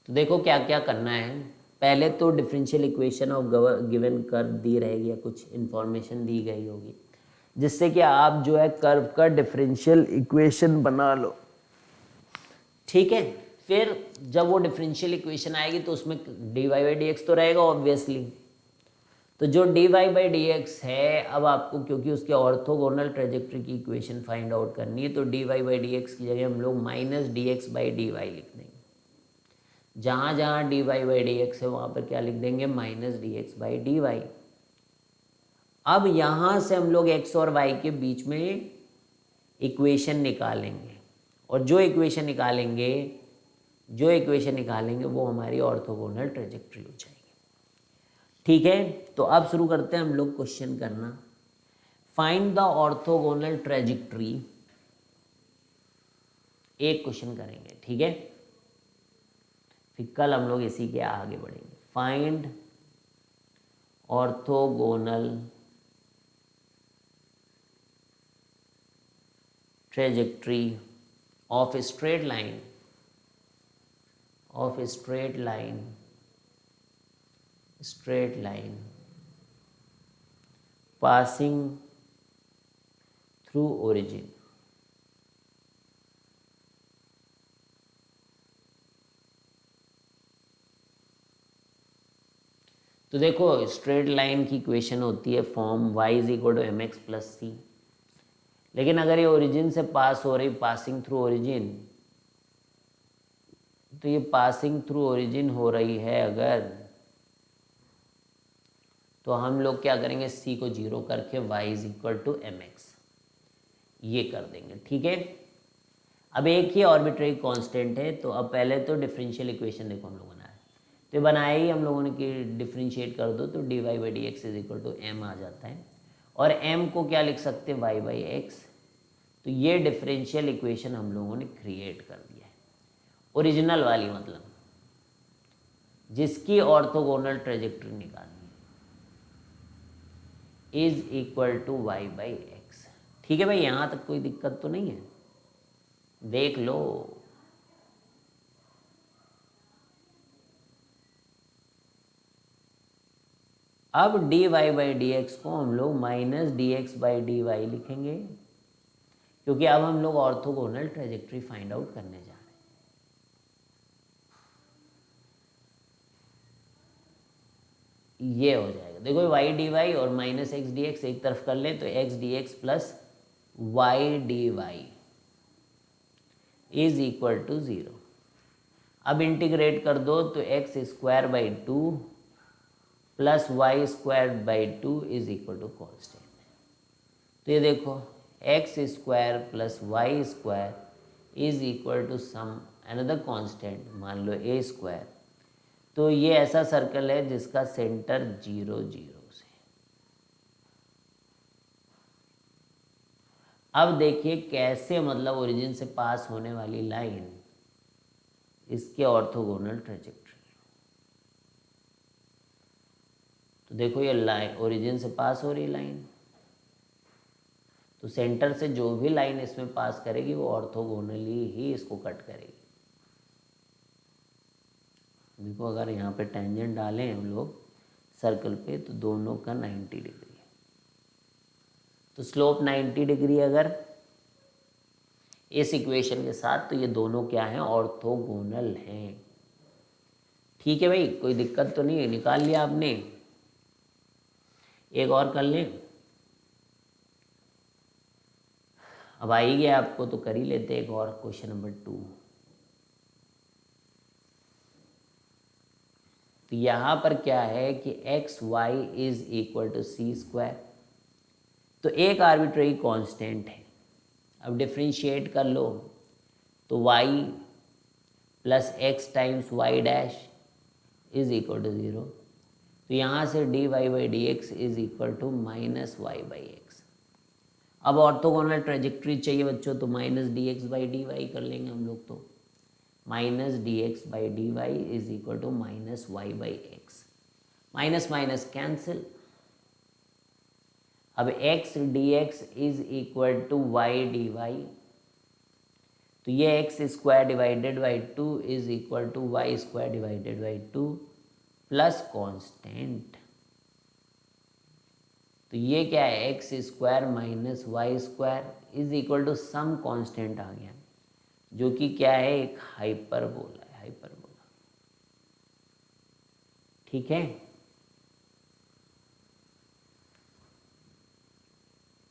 तो देखो क्या क्या करना है। पहले तो differential equation of given curve दी रहेगी या कुछ इन्फॉर्मेशन दी गई होगी, जिससे कि आप जो है कर्व का डिफरेंशियल इक्वेशन बना लो। ठीक है, फिर जब वो डिफरेंशियल इक्वेशन आएगी तो उसमें dy by dx तो रहेगा ऑब्वियसली। तो जो dy by dx है, अब आपको क्योंकि उसके ऑर्थोगोनल ट्रेजेक्ट्री की इक्वेशन फाइंड आउट करनी है, तो dy by dx की जगह हम लोग माइनस dx by dy लिख देंगे। जहाँ जहाँ dy by dx है वहाँ पर क्या लिख देंगे, माइनस dx by dy। अब यहाँ से हम लोग x और y के बीच में इक्वेशन निकालेंगे, और जो इक्वेशन निकालेंगे वो हमारी ऑर्थोगोनल ट्रेजेक्ट्री हो जाएगी। ठीक है, तो अब शुरू करते हैं हम लोग क्वेश्चन करना। फाइंड द ऑर्थोगोनल ट्रेजेक्ट्री, एक क्वेश्चन करेंगे। ठीक है, फिर कल हम लोग इसी के आगे बढ़ेंगे। Find orthogonal trajectory of straight line passing through origin. तो देखो स्ट्रेट लाइन की इक्वेशन होती है form y is equal to M X plus C, लेकिन अगर ये ओरिजिन से पास हो रही, पासिंग थ्रू ओरिजिन, तो ये पासिंग थ्रू ओरिजिन हो रही है अगर, तो हम लोग क्या करेंगे, c को 0 करके y is equal to M x ये कर देंगे। ठीक है, अब एक ही आर्बिट्रेरी कांस्टेंट है, तो अब पहले तो डिफरेंशियल इक्वेशन देखो हम लोग बनाए, तो बनाया ही हम लोगों ने कि डिफरेंशिएट कर दो तो dy by dx is equal to m आ जाता है, और m को क्या लिख सकते हैं, y by x। तो ये डिफरेंशियल इक्वेशन हम लोगों ने क्रिएट कर दिया है, ओरिजिनल वाली, मतलब जिसकी ऑर्थोगोनल ट्रेजेक्ट्री निकालनी is equal to y by x। ठीक है भाई, यहाँ तक कोई दिक्कत तो नहीं है, देख लो। अब dy by dx को हम लोग माइनस dx by dy लिखेंगे, क्योंकि अब हम लोग ऑर्थोगोनल ट्रेजेक्ट्री फाइंड आउट करने जा रहे हैं। ये हो जाएगा, देखो y dy और माइनस एक्स डी एक्स एक तरफ कर लें तो x dx plus y dy is equal to 0। अब इंटीग्रेट कर दो तो x square by 2 plus y square by 2 is equal to constant. तो ये देखो x square plus y square is equal to some another constant मान लो ए square, तो ये ऐसा सर्कल है जिसका सेंटर 0 0 से। अब देखिए कैसे मतलब ओरिजिन से पास होने वाली लाइन इसके ऑर्थोगोनल ट्रेजेक्टरी। तो देखो ये लाइन ओरिजिन से पास हो रही लाइन, तो सेंटर से जो भी लाइन इसमें पास करेगी वो ऑर्थोगोनली ही इसको कट करेगी। देखो अगर यहाँ पे टेंजेंट डालें हम लोग सर्कल पे तो दोनों का 90 डिग्री है। तो स्लोप 90 डिग्री अगर इस इक्वेशन के साथ, तो ये दोनों क्या हैं, ऑर्थोगोनल हैं। ठीक है भाई, कोई दिक्कत तो नहीं है, निकाल लिया आपने। एक और कर लें, अब आई गया आपको तो कर ही लेते एक और। क्वेश्चन नंबर 2, तो यहाँ पर क्या है कि x Y is equal to C square, तो एक आर्बिट्रेरी कांस्टेंट है। अब डिफ्रेंशिएट कर लो तो y plus x times y dash is equal to 0, तो यहाँ से dy by D x is equal to minus y by x. अब ऑर्थोगोनल ट्रेजेक्ट्री चाहिए बच्चों, तो minus d x by d y कर लेंगे हम लोग। तो minus d x by d y is equal to minus y by x, minus minus cancel. अब x d x is equal to y d Y, तो ये X square divided by 2 is equal to Y square divided by 2 plus constant. तो ये क्या है, X square minus Y square is equal to some constant आ गया, जो कि क्या है, एक हाइपरबोला है, हाइपरबोला। ठीक है,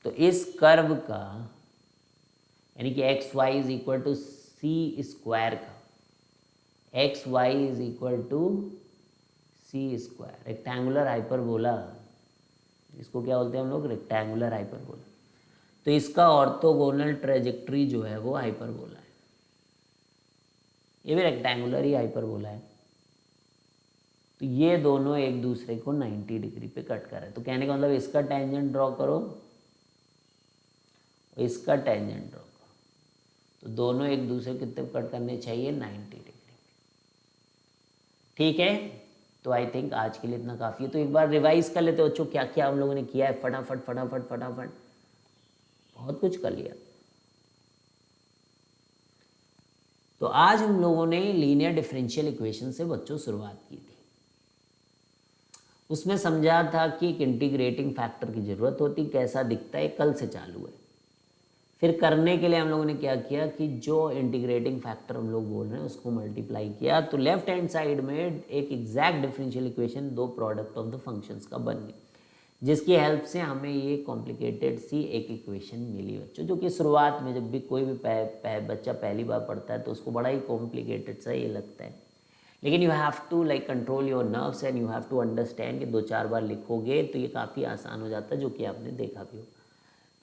तो इस कर्व का यानी कि x Y is equal to C square का, X Y is equal to C square, rectangular hyperbola, इसको क्या बोलते हैं हम लोग, रेक्टेंगुलर हाइपरबोला। तो इसका ऑर्थोगोनल ट्रेजेक्ट्री जो है वो हाइपरबोला है, ये भी रेक्टेंगुलर ही हाइपरबोला है। तो ये दोनों एक दूसरे को 90 डिग्री पे कट कर रहे हैं। तो कहने का मतलब इसका टेंजेंट ड्रॉ करो, इसका टेंजेंट ड्रॉ करो, तो दोनों एक दूसरे को कितने कट करने चाहिए, 90 डिग्री। ठीक है, तो आई थिंक आज के लिए इतना काफ़ी है। तो एक बार रिवाइज कर लेते हो बच्चों, क्या क्या हम लोगों ने किया है, फटाफट फटाफट फटाफट, बहुत कुछ कर लिया। तो आज हम लोगों ने लीनियर डिफरेंशियल इक्वेशन से बच्चों शुरुआत की थी। उसमें समझा था कि एक इंटीग्रेटिंग फैक्टर की ज़रूरत होती, कैसा दिखता है, कल से चालू है। फिर करने के लिए हम लोगों ने क्या किया कि जो इंटीग्रेटिंग फैक्टर हम लोग बोल रहे हैं उसको मल्टीप्लाई किया, तो लेफ्ट हैंड साइड में एक एग्जैक्ट डिफरेंशियल इक्वेशन दो प्रोडक्ट ऑफ द फंक्शंस का बन गई, जिसकी हेल्प से हमें ये कॉम्प्लिकेटेड सी एक इक्वेशन मिली बच्चों, जो कि शुरुआत में जब भी कोई भी बच्चा पहली बार पढ़ता है तो उसको बड़ा ही कॉम्प्लिकेटेड सा ये लगता है। लेकिन you have to like control your nerves and you have to understand कि 2-4 बार लिखोगे तो ये काफ़ी आसान हो जाता है, जो कि आपने देखा भी हो।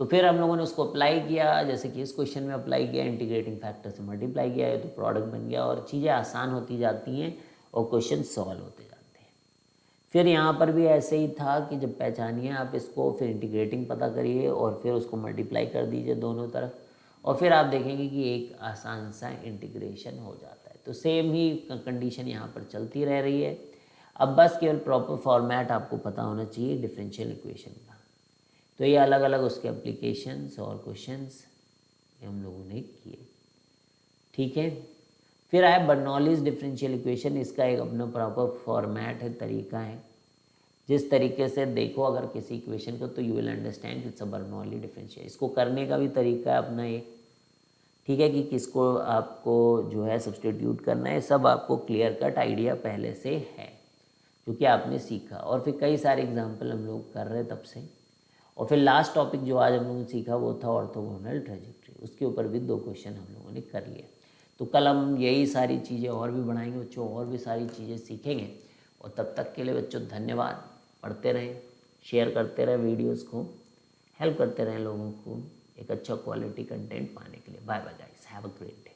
तो फिर हम लोगों ने उसको अप्लाई किया, जैसे कि इस क्वेश्चन में अप्लाई किया, इंटीग्रेटिंग फैक्टर से मल्टीप्लाई किया है तो प्रोडक्ट बन गया, और चीज़ें आसान होती जाती हैं और क्वेश्चन सॉल्व होते जाते हैं। फिर यहाँ पर भी ऐसे ही था कि जब पहचानिए आप इसको, फिर इंटीग्रेटिंग पता करिए और फिर उसको मल्टीप्लाई कर दीजिए दोनों तरफ, और फिर आप देखेंगे कि एक आसान सा इंटीग्रेशन हो जाता है। तो सेम ही कंडीशन यहाँ पर चलती रह रही है। अब बस केवल प्रॉपर फॉर्मेट आपको पता होना चाहिए डिफरेंशियल इक्वेशन का। तो ये अलग अलग उसके एप्लीकेशंस और क्वेश्चंस हम लोगों ने किए। ठीक है, फिर आए बर्नौलीज डिफरेंशियल इक्वेशन। इसका एक अपना प्रॉपर फॉर्मेट है, तरीका है, जिस तरीके से देखो अगर किसी इक्वेशन को तो you will understand it's a Bernoulli differential. इसको करने का भी तरीका है अपना एक, ठीक है, कि किसको आपको जो है सब्सटीट्यूट करना है, सब आपको क्लियर कट आइडिया पहले से है, क्योंकि आपने सीखा। और फिर कई सारे एग्जाम्पल हम लोग कर रहे तब से। और फिर लास्ट टॉपिक जो आज हम लोगों ने सीखा वो था ऑर्थोगोनल ट्रेजेक्ट्री, उसके ऊपर भी 2 क्वेश्चन हम लोगों ने कर लिए। तो कल हम यही सारी चीज़ें और भी बढ़ाएंगे बच्चों, और भी सारी चीज़ें सीखेंगे। और तब तक के लिए बच्चों धन्यवाद। पढ़ते रहें, शेयर करते रहें वीडियोज़ को, हेल्प करते रहें लोगों को एक अच्छा क्वालिटी कंटेंट पाने के लिए। Bye bye guys, have a great day.